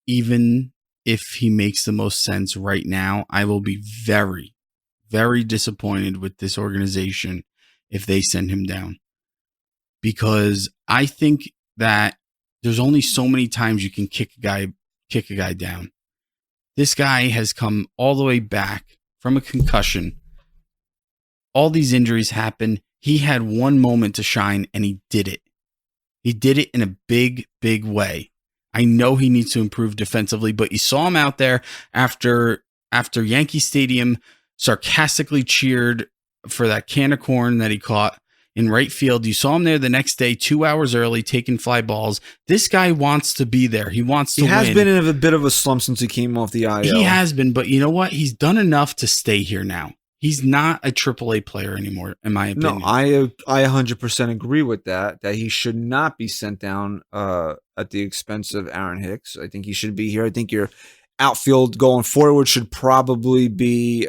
Even if he makes the most sense right now, I will be very, very disappointed with this organization if they send him down. Because I think that there's only so many times you can kick a guy down. This guy has come all the way back from a concussion. All these injuries happen. He had one moment to shine and he did it. He did it in a big, big way. I know he needs to improve defensively, but you saw him out there after Yankee Stadium sarcastically cheered for that can of corn that he caught in right field. You saw him there the next day, 2 hours early, taking fly balls. This guy wants to be there. He wants to win. He has been in a bit of a slump since he came off the IL. He has been, but you know what? He's done enough to stay here now. He's not a AAA player anymore, in my opinion. No, I 100% agree with that he should not be sent down at the expense of Aaron Hicks. I think he should be here. I think your outfield going forward should probably be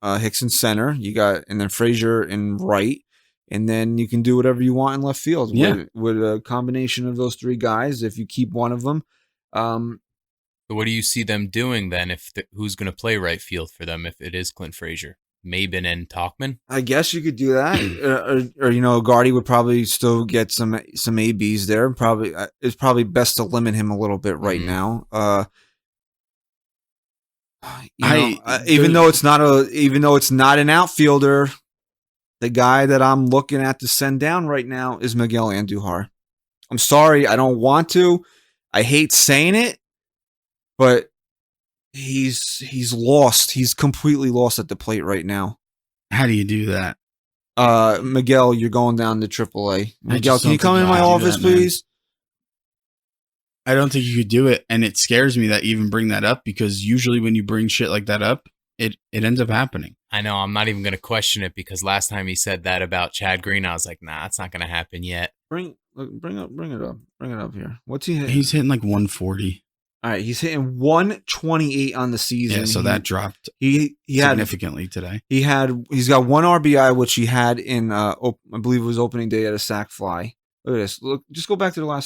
Hicks in center. You got, and then Frazier in right. And then you can do whatever you want in left field Yeah. with a combination of those three guys. If you keep one of them, So what do you see them doing then? Who's going to play right field for them if it is Clint Frazier? Mabin and Talkman? I guess you could do that, or Guardy would probably still get some ABs there. Probably it's probably best to limit him a little bit right now. Even though it's not an outfielder, the guy that I'm looking at to send down right now is Miguel Andujar. I'm sorry, I don't want to. I hate saying it, but he's lost. He's completely lost at the plate right now. How do you do that? Miguel, you're going down to AAA. Miguel, can you come in my office, please? I don't think you could do it, and it scares me that you even bring that up, because usually when you bring shit like that up, it ends up happening. I know. I'm not even going to question it, because last time he said that about Chad Green, I was like, nah, it's not going to happen yet. Bring it up here. What's he hitting? He's hitting like 140. All right, he's hitting 128 on the season. Yeah, so that dropped he significantly today. He's got one RBI, which he had in I believe it was opening day at a sac fly. Look at this. Look, just go back to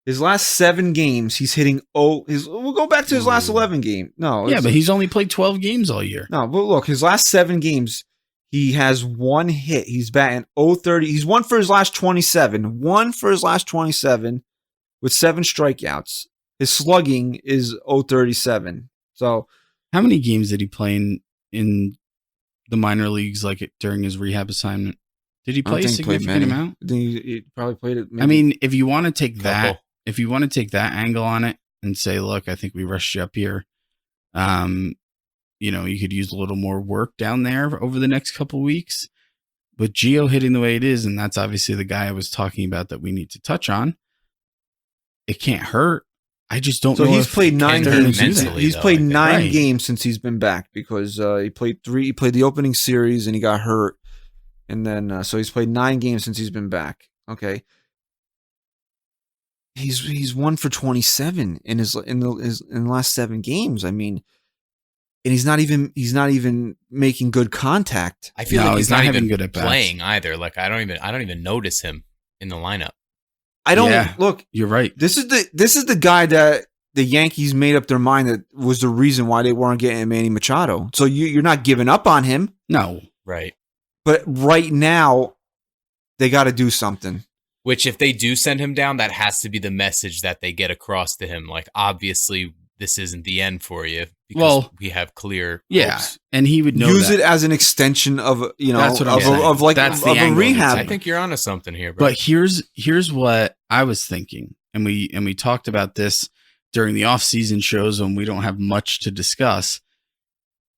his last 7 games. He's hitting we'll go back to his last 11 game. No, yeah, but he's only played 12 games all year. No, but look, his last 7 games, he has 1 hit. He's batting 0-30. He's 1 for his last 27. 1 for his last 27 with 7 strikeouts. His slugging is 0.37. So, how many games did he play in the minor leagues, like during his rehab assignment? Did he play a significant amount? I think he probably played it. I mean, if you want to take that angle on it and say, look, I think we rushed you up here. You could use a little more work down there over the next couple of weeks. But Gio hitting the way it is, and that's obviously the guy I was talking about that we need to touch on. It can't hurt. I just don't know. So he's played 9 games. He's played 9 Right. games since he's been back, because he played 3. He played the opening series and he got hurt, and then so he's played 9 games since he's been back. Okay, he's 1 for 27 in the last 7 games. I mean, and he's not even making good contact. I feel like he's not having even good at bats. playing either. Like I don't even notice him in the lineup. I don't look. You're right. This is the guy that the Yankees made up their mind that was the reason why they weren't getting Manny Machado. So you're not giving up on him. No. Right. But right now, they got to do something. Which, if they do send him down, that has to be the message that they get across to him. Like, obviously, this isn't the end for you, because we have clear hopes. And he would know Use that. it as an extension of That's what I'm saying. That's the of a angle rehab. I think you're onto something here, bro. But here's what I was thinking, and we talked about this during the off-season shows when we don't have much to discuss.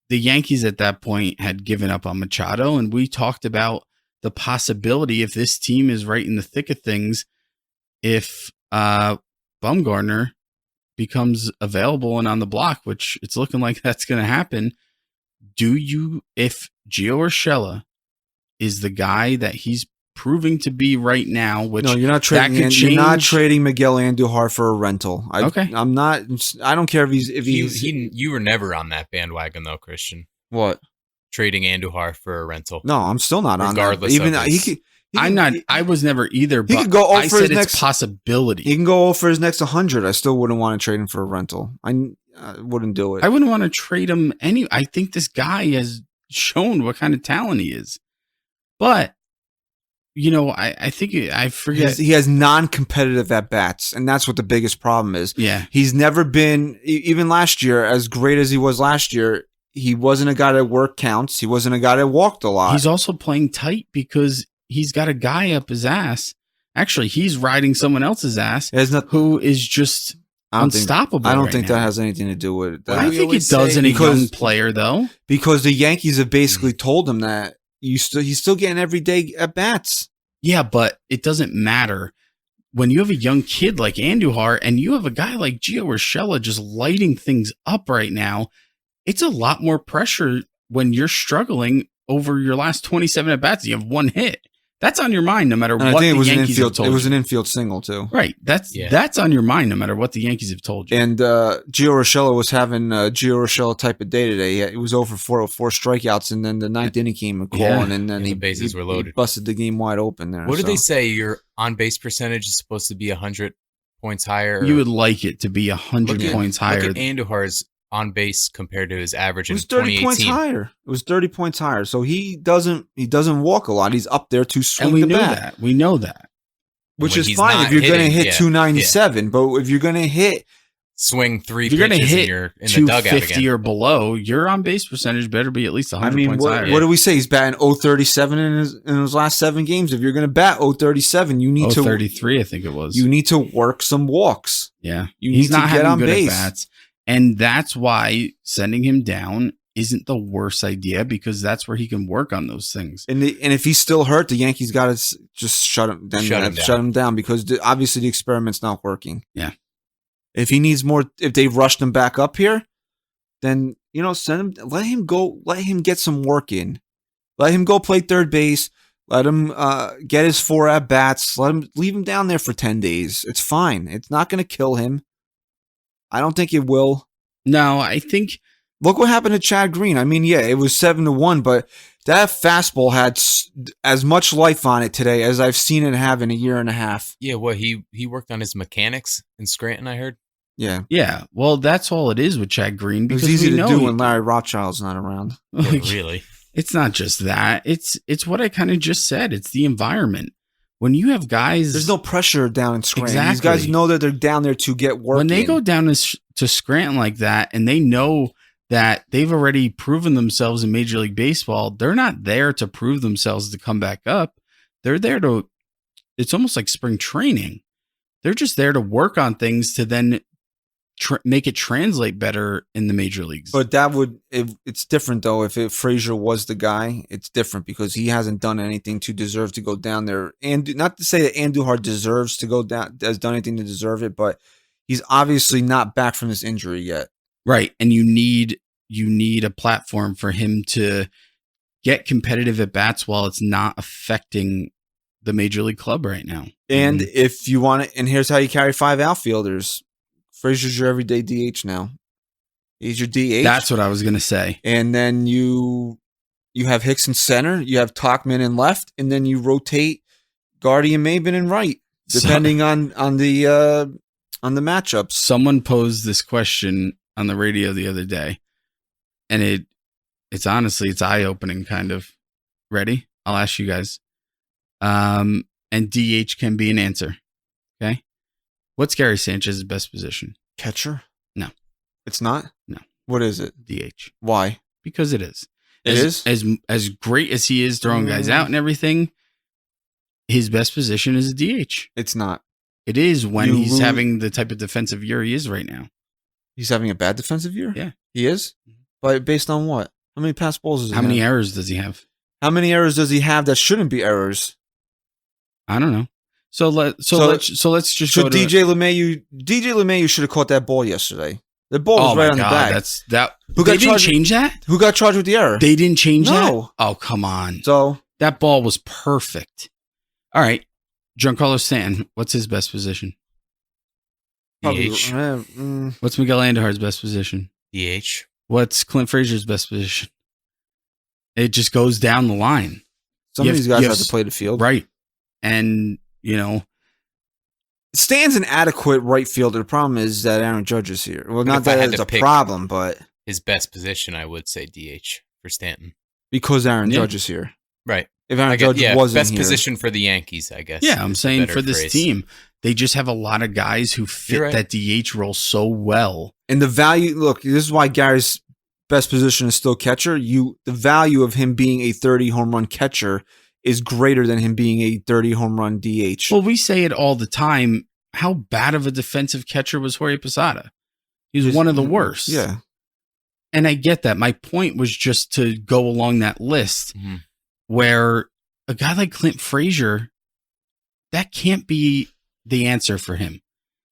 The Yankees at that point had given up on Machado, and we talked about the possibility, if this team is right in the thick of things, if Bumgarner becomes available and on the block, which it's looking like that's going to happen. If Gio Urshela is the guy that he's proving to be right now, which No, you're not trading. You're not trading Miguel Andujar for a rental. Okay. I'm not. I don't care if he's. You were never on that bandwagon, though, Christian. What? Trading Andujar for a rental. No, I'm still not on that. Regardless Even of his- I'm not. I was never either. But could go I for his said next it's possibility. He can go for his next 100. I still wouldn't want to trade him for a rental. I wouldn't do it. I wouldn't want to trade him any. I think this guy has shown what kind of talent he is. But, I think I forget. He has non-competitive at-bats, and that's what the biggest problem is. Yeah. He's never been, even last year, as great as he was last year, he wasn't a guy that work counts. He wasn't a guy that walked a lot. He's also playing tight because he's got a guy up his ass. Actually, he's riding someone else's ass who is just unstoppable. I don't think that has anything to do with it. I think it does in a young player, though. Because the Yankees have basically told him that he's still getting everyday at-bats. Yeah, but it doesn't matter. When you have a young kid like Andujar and you have a guy like Gio Urshela just lighting things up right now, it's a lot more pressure when you're struggling over your last 27 at-bats. You have 1 hit. That's on your mind no matter And what I think the it was Yankees an infield. have told It was you. an infield single too. Right. That's on your mind no matter what the Yankees have told you. And Gio Urshela was having a Gio Urshela type of day today. He was over 4 strikeouts, and then the ninth inning came a call, Yeah. and then the bases were loaded. He busted the game wide open there. What did they say? Your on-base percentage is supposed to be 100 points higher? You would like it to be 100 points higher. Look at Andujar's on base compared to his average It in was 30 points 2018. higher. It was 30 points higher. So he doesn't walk a lot. He's up there to swing And we the know bat. that. We know that. Which When is he's fine not if you're going to hitting, hit yeah, 297, but if you're going to hit Swing 3 If you're going to pitches hit and you're in the dugout 250 again. or below, your on base percentage better be at least 100 points higher. what do we say? He's batting 037 in his last 7 games. If you're going to bat 037, you need to 33, I think it was. You need to work some walks. Yeah. You He's need not to get having on good base. at bats. And that's why sending him down isn't the worst idea, because that's where he can work on those things. And if he's still hurt, the Yankees got to just shut him down because obviously the experiment's not working. Yeah. If he needs more, if they rushed him back up here, then send him. Let him go. Let him get some work in. Let him go play third base. Let him get his 4 at bats. Leave him down there for 10 days. It's fine. It's not going to kill him. I don't think it will. No, I think. Look what happened to Chad Green. I mean, yeah, it was 7-1, but that fastball had as much life on it today as I've seen it have in a year and a half. Yeah, he worked on his mechanics in Scranton, I heard. Yeah. Yeah. Well, that's all it is with Chad Green. It Because was easy we to know do when Larry Rothschild's not around. Like, Really? It's not just that. It's what I kind of just said. It's the environment. When you have guys, There's no pressure down in Scranton. Exactly. These guys know that they're down there to get work. when they go down to Scranton like that, and they know that they've already proven themselves in Major League Baseball, they're not there to prove themselves to come back up. They're there to. It's almost like spring training. They're just there to work on things to then make it translate better in the major leagues. But it's different though. If Frazier was the guy, it's different because he hasn't done anything to deserve to go down there. And not to say that Andujar deserves to go down, has done anything to deserve it, but he's obviously not back from this injury yet. Right. And you need a platform for him to get competitive at bats while it's not affecting the major league club right now. And if you want it, and here's how you carry 5 outfielders. Frazier's your everyday DH now. He's your DH. That's what I was going to say. And then you have Hicks in center, you have Tauchman in left, and then you rotate Gardy and Maben in right, depending on the matchups. Someone posed this question on the radio the other day, and it's honestly, it's eye-opening kind of. Ready? I'll ask you guys. And DH can be an answer. Okay? What's Gary Sanchez's best position? Catcher? No. It's not? No. What is it? DH. Why? Because it is. It is? As great as he is throwing guys out and everything, his best position is a DH. It's not. It is when he's having the type of defensive year he is right now. He's having a bad defensive year? Yeah. He is? But based on what? How many pass balls does he How have? many errors does he have? How many errors does he have that shouldn't be errors? I don't know. So let's just should go to DJ LeMahieu should have caught that ball yesterday. The ball was right on the bag. They didn't change that? Who got charged with the error? They didn't change that? No. Oh, come on. So that ball was perfect. All right. Giancarlo Stanton, what's his best position? DH. What's Miguel Andujar's best position? DH. What's Clint Frazier's best position? It just goes down the line. Some of these guys have to play the field. Right. And, Stan's an adequate right fielder. The problem is that Aaron Judge is here. Well, not that it's a problem, but his best position, I would say DH for Stanton. Because Aaron Judge is here. Right. If Aaron Judge wasn't best here. position for the Yankees, I guess. Yeah, I'm saying for this team, they just have a lot of guys who fit that DH role so well. And the value, look, this is why Gary's best position is still catcher. The value of him being a 30 home run catcher is greater than him being a 30 home run DH. Well, we say it all the time. How bad of a defensive catcher was Jorge Posada? He was one of the worst. Yeah. And I get that. My point was just to go along that list where a guy like Clint Frazier, that can't be the answer for him.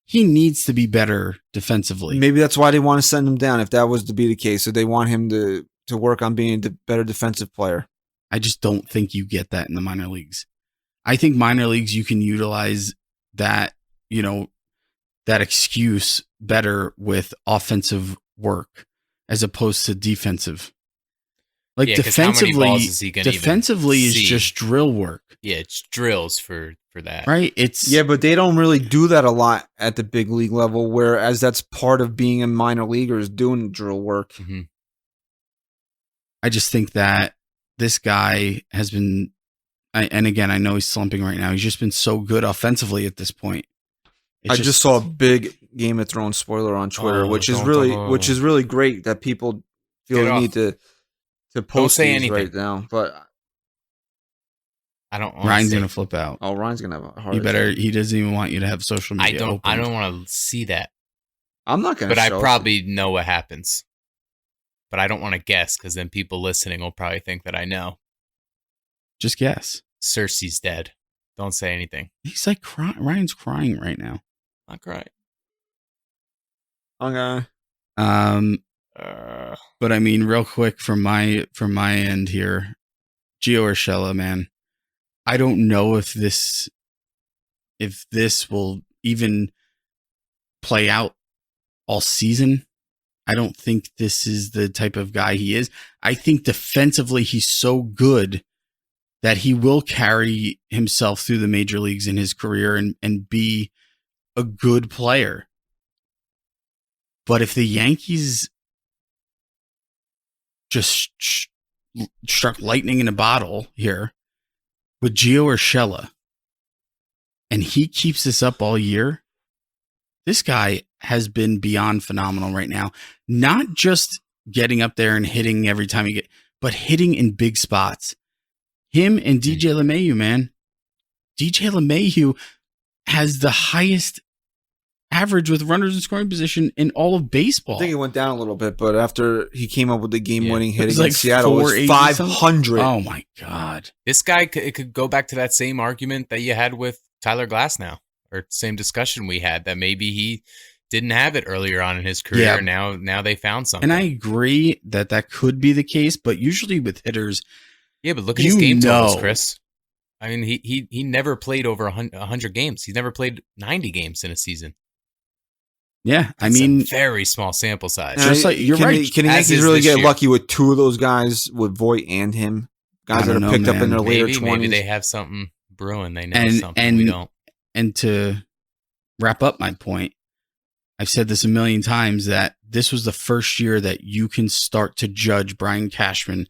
He needs to be better defensively. Maybe that's why they want to send him down if that was to be the case. So they want him to work on being a better defensive player. I just don't think you get that in the minor leagues. I think minor leagues, you can utilize that, that excuse better with offensive work as opposed to defensive. Like Yeah, 'cause how many defensively, balls is he gonna even is see? just drill work, Yeah, it's drills for that. right? It's Yeah, but they don't really do that a lot at the big league level, whereas that's part of being a minor leaguer is doing drill work. Mm-hmm. I just think that this guy has been, and again, I know he's slumping right now. He's just been so good offensively at this point. I just saw a big Game of Thrones spoiler on Twitter, which is really great that people feel Get the off. need to post say these anything. right now. But I don't wanna Ryan's say- gonna flip out. oh, Ryan's gonna have a heart You better. attack. He doesn't even want you to have social I media. don't opened. want to see that. I'm not gonna. But I show it. probably know what happens. But I don't want to guess because then people listening will probably think that I know. Just guess. Cersei's dead. Don't say anything. He's like Ryan's crying right now. Not crying. Okay. But I mean, real quick from my end here, Gio Urshela, man, I don't know if this will even play out all season. I don't think this is the type of guy he is. I think defensively he's so good that he will carry himself through the major leagues in his career and be a good player. But if the Yankees just struck lightning in a bottle here with Gio Urshela and he keeps this up all year, this guy has been beyond phenomenal right now. Not just getting up there and hitting every time you get, but hitting in big spots. Him and DJ LeMahieu, man. DJ LeMahieu has the highest average with runners in scoring position in all of baseball. I think it went down a little bit, but after he came up with the game-winning hit It was against Seattle, it was 480 500. Oh my God. This guy, it could go back to that same argument that you had with Tyler Glasnow, or same discussion we had that maybe he didn't have it earlier on in his career. Yeah. And now they found something. And I agree that could be the case, but usually with hitters, yeah, but look at his game totals, Chris. I mean, he never played over 100 games. He's never played 90 games in a season. yeah, I It's mean, a very small sample size. Just like you're can right. Can the As Yankees is really this get year. lucky with two of those guys, with Voit and him? Guys I that don't are know, picked up in man. their later Maybe 20s. they have something brewing. They know And- something we don't. and to wrap up my point, I've said this a million times that this was the first year that you can start to judge Brian Cashman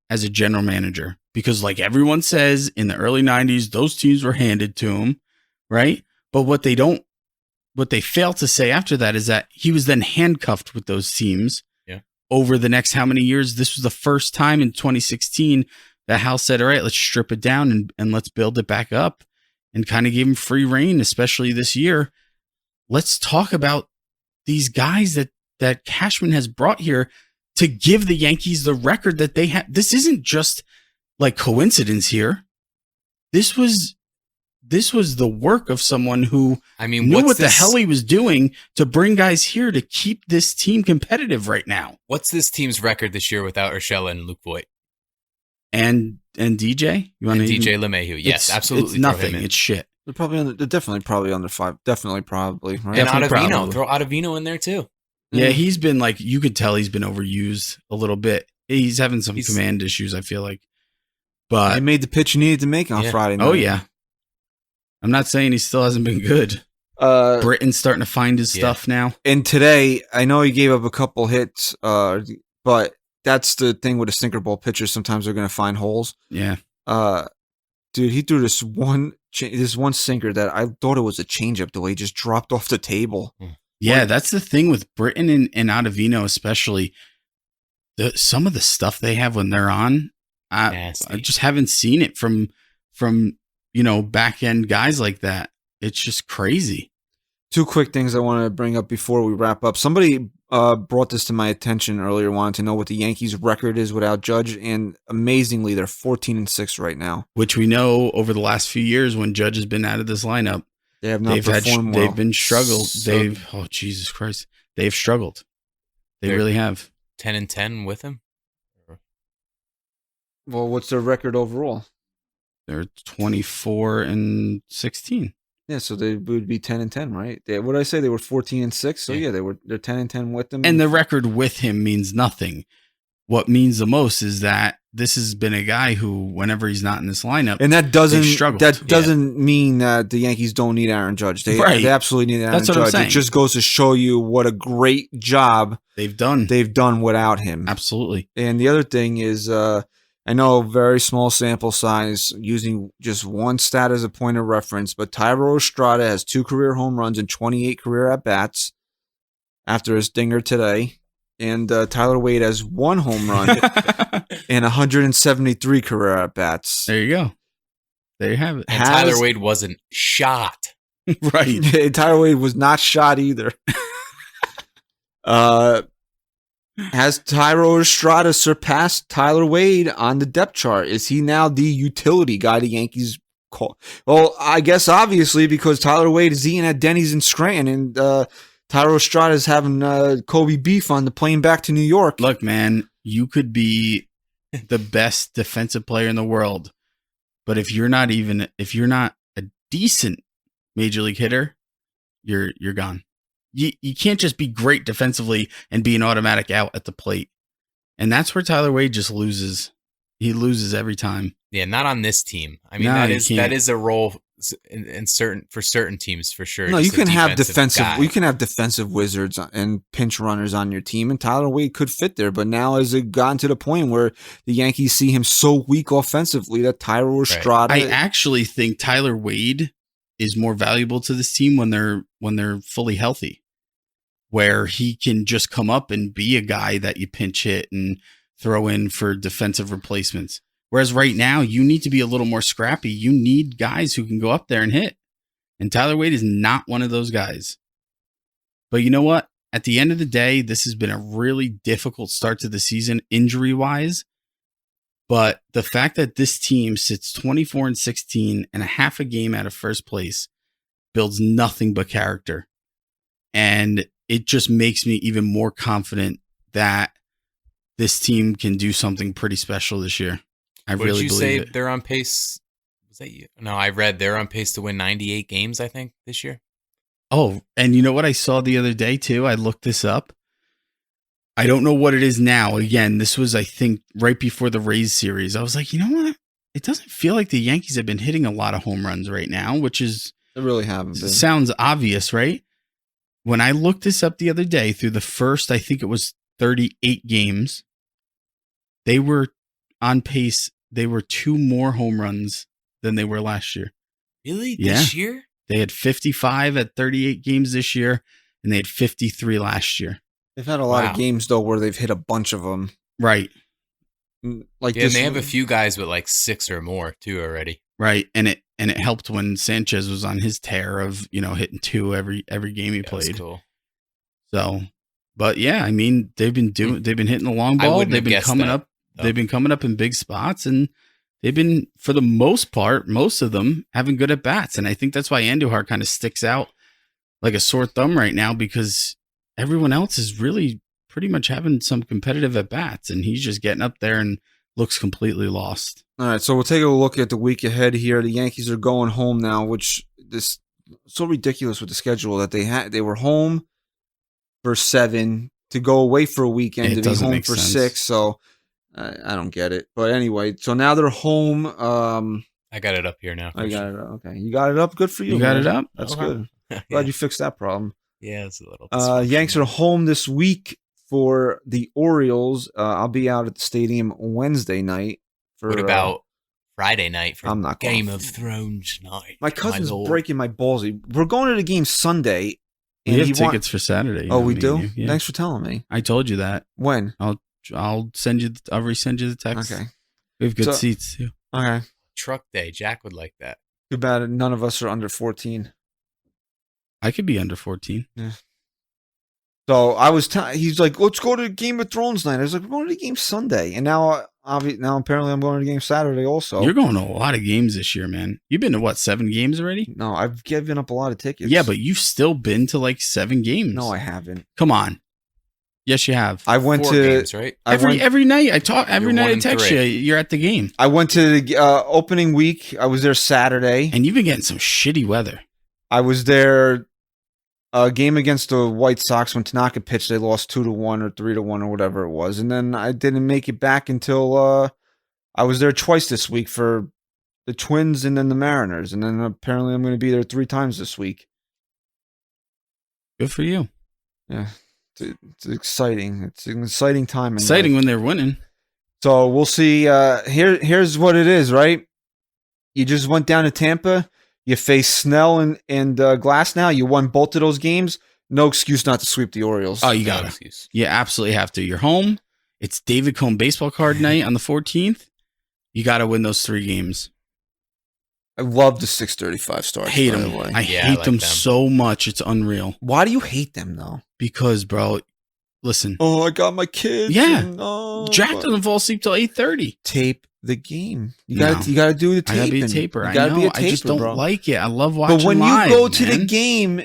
as a general manager. Because like everyone says in the early 90s, those teams were handed to him, right? But what they fail to say after that is that he was then handcuffed with those teams over the next how many years. This was the first time in 2016 that Hal said, all right, let's strip it down and let's build it back up, and kind of gave him free reign, especially this year. Let's talk about these guys that Cashman has brought here to give the Yankees the record that they have. This isn't just like coincidence here. This was the work of someone who knew what the hell he was doing to bring guys here to keep this team competitive right now. What's this team's record this year without Urshela and Luke Voit? And DJ? You want And to DJ LeMahieu. Yes, absolutely. It's throw nothing. him in. It's shit. They're definitely probably under 5. Definitely, probably. Right? And Definitely, Ottavino. probably. Throw Ottavino in there too. Yeah, he's been like, you could tell he's been overused a little bit. He's having some command issues, I feel like. But he made the pitch he needed to make on Friday night. Oh, yeah. I'm not saying he still hasn't been good. Britton's starting to find his stuff now. And today, I know he gave up a couple hits, but that's the thing with a sinker ball pitcher. Sometimes they're going to find holes. Yeah. Dude, he threw this one sinker that I thought it was a changeup the way he just dropped off the table. Yeah, that's the thing with Britton and Ottavino, especially. Some of the stuff they have when they're on, I just haven't seen it from back end guys like that. It's just crazy. Two quick things I want to bring up before we wrap up. Somebody brought this to my attention earlier, wanted to know what the Yankees' record is without Judge, and amazingly, they're 14-6 right now. Which we know over the last few years when Judge has been out of this lineup, they have not performed well. They've been struggled. Oh Jesus Christ, they've struggled. They really have. 10-10 with him. Well, what's their record overall? They're 24-16. Yeah, so they would be 10-10, right? What did I say? They were 14-6. So yeah, they're 10-10 with them. And the record with him means nothing. What means the most is that this has been a guy who, whenever he's not in this lineup, and that doesn't struggled. mean that the Yankees don't need Aaron Judge. They absolutely need Aaron That's what I'm Judge. saying. It just goes to show you what a great job they've done without him. Absolutely. And the other thing is, I know very small sample size, using just one stat as a point of reference, but Thairo Estrada has 2 career home runs and 28 career at bats after his dinger today. And Tyler Wade has 1 home run and 173 career at bats. There you go. There you have it. And Tyler Wade wasn't shot. Right. Tyler Wade was not shot either. Has Thairo Estrada surpassed Tyler Wade on the depth chart? Is he now the utility guy the Yankees call? Well, I guess obviously, because Tyler Wade is eating at Denny's in Scranton, and Thairo Estrada is having Kobe beef on the plane back to New York. Look, man, you could be the best defensive player in the world, but if you're not a decent major league hitter, you're gone. You can't just be great defensively and be an automatic out at the plate. And that's where Tyler Wade just loses. He loses every time. Yeah, not on this team. I mean, No, that is a role in certain teams for sure. No, just you can have defensive. guy. You can have defensive wizards and pinch runners on your team, and Tyler Wade could fit there. But now, has it gotten to the point where the Yankees see him so weak offensively that Thairo Estrada? I actually think Tyler Wade is more valuable to this team when they're fully healthy, where he can just come up and be a guy that you pinch hit and throw in for defensive replacements. Whereas right now, you need to be a little more scrappy. You need guys who can go up there and hit. And Tyler Wade is not one of those guys. But you know what? At the end of the day, this has been a really difficult start to the season injury-wise. But the fact that this team sits 24-16 and a half a game out of first place builds nothing but character. And it just makes me even more confident that this team can do something pretty special this year. I really believe say it. They're on pace? Was that you? No, I read they're on pace to win 98 games, I think, this year. Oh, and you know what I saw the other day too? I looked this up. I don't know what it is now. Again, this was, I think, right before the Rays series. I was like, you know what? It doesn't feel like the Yankees have been hitting a lot of home runs right now, which is... They really haven't been. Sounds obvious, right? When I looked this up the other day, through the first, I think it was 38 games, they were on pace. They were 2 more home runs than they were last year. Really? Yeah. This year? They had 55 at 38 games this year, and they had 53 last year. They've had a lot of games, though, where they've hit a bunch of them. Right. Like and they have a few guys with like 6 or more, too, already. Right. And it helped when Sanchez was on his tear of, hitting 2 every game he played. That's cool. So, but yeah, I mean, they've been hitting the long ball. They've been coming up. They've been coming up in big spots, and they've been, for the most part, most of them having good at bats. And I think that's why Andujar kind of sticks out like a sore thumb right now, because everyone else is really pretty much having some competitive at bats, and he's just getting up there and looks completely lost. All right, so we'll take a look at the week ahead here. The Yankees are going home now, which is so ridiculous with the schedule that they were home for 7 to go away for a weekend to be home for 6. So I don't get it. But anyway, so now they're home. I got it up here now. I got it up. Okay, you got it up. Good for you. You got it up? That's good. Glad you fixed that problem. Yeah, it's a little. Yanks are home this week for the Orioles. I'll be out at the stadium Wednesday night. What about Friday night for I'm not Game of Thrones night? My cousin's breaking my balls. We're going to the game Sunday. We have tickets for Saturday. Oh, we do? Yeah. Thanks for telling me. I told you that. When? I'll send you. I'll resend you the text. Okay. We have good seats too. Okay. Truck day. Jack would like that. Too bad none of us are under 14. I could be under 14. Yeah. So I was he's like, let's go to Game of Thrones night. I was like, we're going to the game Sunday. And now apparently I'm going to the game Saturday also. You're going to a lot of games this year, man. You've been to what, 7 games already? No, I've given up a lot of tickets. Yeah, but you've still been to like 7 games. No, I haven't. Come on. Yes, you have. I went 4 to games, right? Every night. Every You're night I 1-3. text you. You're at the game, I went to the opening week. I was there Saturday. and you've been getting some shitty weather. I was there a game against the White Sox when Tanaka pitched. They lost 2-1 or 3-1 or whatever it was, and then I didn't make it back until I was there twice this week for the Twins and then the Mariners, and then apparently I'm going to be there 3 times this week. Good for you. Yeah, it's exciting. It's an exciting time. Exciting when they're winning. So we'll see. Here's what it is, right? You just went down to Tampa. You face Snell and Glass now. You won both of those games. No excuse not to sweep the Orioles. Oh, you got it. You absolutely have to. You're home. It's David Cone baseball card night on the 14th. You got to win those 3 games. I love the 6:35 starts. I hate by them. the way. I hate them so much. It's unreal. Why do you hate them though? Because, bro, listen. Oh, I got my kids. Yeah. And, Jack doesn't fall asleep till 8:30. Tape the game. You No. got to do the I taping. gotta be a taper. You gotta I know. be a taper, I just don't bro. like it. I love watching. But when live, you go to man. the game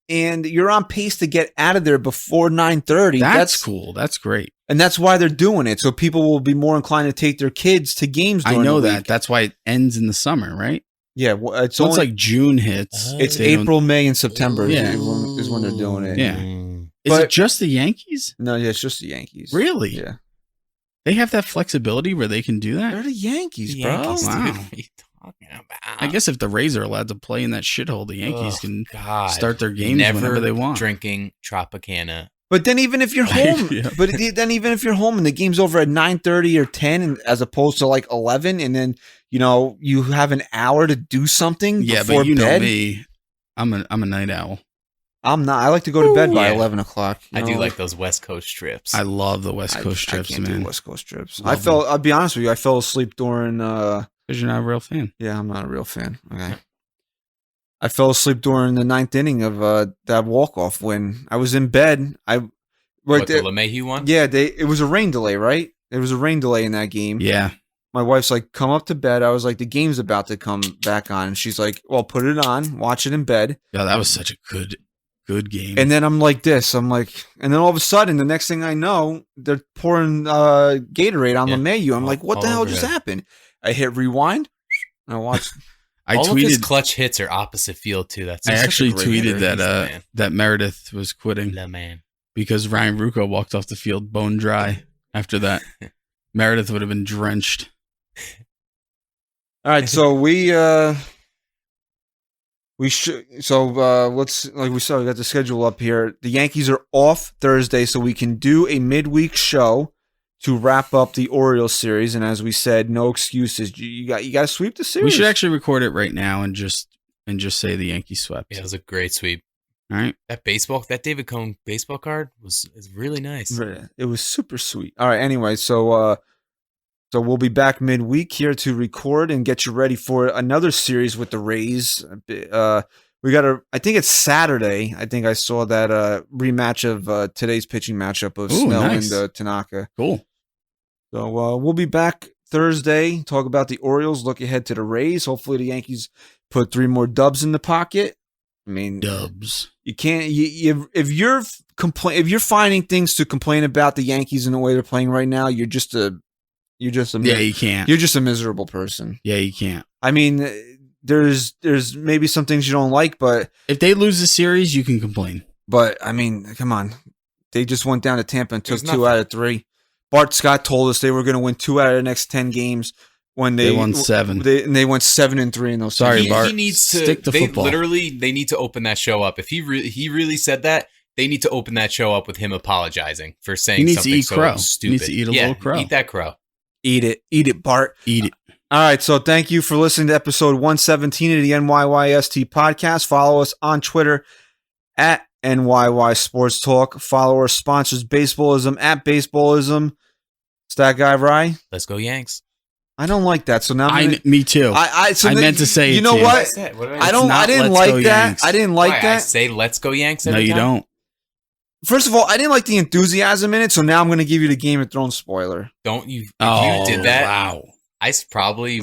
and you're on pace to get out of there before 9:30, that's cool. That's great. And that's why they're doing it. So people will be more inclined to take their kids to games. I During know the that. week. That's why it ends in the summer, right? Yeah, well, it's So only, it's like June hits. it's they don't- April, May, and September Yeah. is when they're doing it. Yeah. Mm. Is But- it just the Yankees? No, yeah, it's just the Yankees. Really? Yeah. They have that flexibility where they can do They're that? the Yankees, The bro. Yankees, Wow. dude, what are you talking about? I guess if the Rays are allowed to play in that shithole, the Yankees Oh, can God. start their games Never whenever they want. drinking Tropicana. But then even if you're home, Yeah. then even if you're home and the game's over at 9:30 or 10, and as opposed to like 11, and then you have an hour to do something Yeah, before but you bed. know me. I'm a night owl. I'm not. I like to go to bed by Yeah. 11 o'clock. I do like those West Coast trips. I love the West Coast trips, I can't man. do West Coast trips. Love I'll be honest with you. I fell asleep during. Because you're not a real fan. Yeah, I'm not a real fan. Okay. I fell asleep during the 9th inning of that walk-off win. I was in bed. What, the LeMahieu one? Yeah, it was a rain delay, right? There was a rain delay in that game. Yeah. My wife's like, come up to bed. I was like, the game's about to come back on. And she's like, well, put it on, watch it in bed. Yeah, that was such a good game. And then I'm like this. I'm like, and then all of a sudden, the next thing I know, they're pouring Gatorade on Yeah. LeMahieu. I'm like, what All the hell over just there. happened? I hit rewind. And I watched. I All of his tweeted. clutch hits are opposite field too. That's I such a actually great tweeted hitter. that He's the man. that Meredith was quitting The man. because Ryan Rucco walked off the field bone dry after that. Meredith would have been drenched. All right, so let's, like we said, we got the schedule up here. The Yankees are off Thursday, so we can do a midweek show to wrap up the Orioles series. And as we said, no excuses. You got to sweep the series. We should actually record it right now and just say the Yankees swept. Yeah, it was a great sweep. All right. That David Cone baseball card is really nice. It was super sweet. All right. Anyway, so we'll be back midweek here to record and get you ready for another series with the Rays. We got I think it's Saturday. I think I saw that rematch of today's pitching matchup of Ooh, Snell nice. and Tanaka. Cool. So we'll be back Thursday, talk about the Orioles, look ahead to the Rays. Hopefully the Yankees put 3 more dubs in the pocket. I mean, Dubs. you can't. If you're finding things to complain about the Yankees and the way they're playing right now, you're just a Yeah, you can't. you're just a miserable person. Yeah, you can't. I mean, there's maybe some things you don't like, but If they lose the series, you can complain. I mean, come on, they just went down to Tampa and took There's 2 out of 3. Bart Scott told us they were going to win 2 out of the next 10 games. When they won 7. They went 7-3 in those. Sorry, games. Bart. He needs to Stick to football. They need to open that show up. If he really said that, they need to open that show up with him apologizing for saying He needs to something eat so crow. stupid. He needs to eat a little crow. Eat that crow. Eat it, Bart. Eat it. All right, so thank you for listening to episode 117 of the NYYST podcast. Follow us on Twitter at NYY Sports Talk. Follow our sponsors, Baseballism at Baseballism. Stat Guy Rye. Let's go Yanks. I don't like that. So now Me too. I meant to say you it know to you. what? I didn't Let's Go like that. Yanks. I didn't like I that. say let's go Yanks. No, every you time? don't. First of all, I didn't like the enthusiasm in it, so now I'm going to give you the Game of Thrones spoiler. Don't you? If Oh, you did that, wow. I probably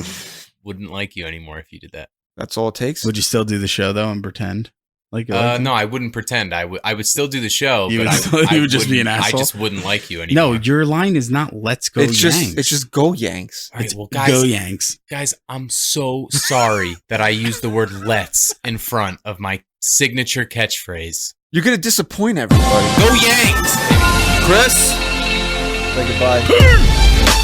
wouldn't like you anymore if you did that. That's all it takes. Would you still do the show though and pretend? Like, no, I wouldn't pretend. I would still do the show, You but would- I you would just be an wouldn't- asshole? I just wouldn't like you anymore. no, your line is not "Let's go It's Yanks." just go Yanks. All right, well, Go Yanks. guys, I'm so sorry that I used the word "let's" in front of my signature catchphrase. You're gonna disappoint everybody. Go Yanks! Chris. Say goodbye.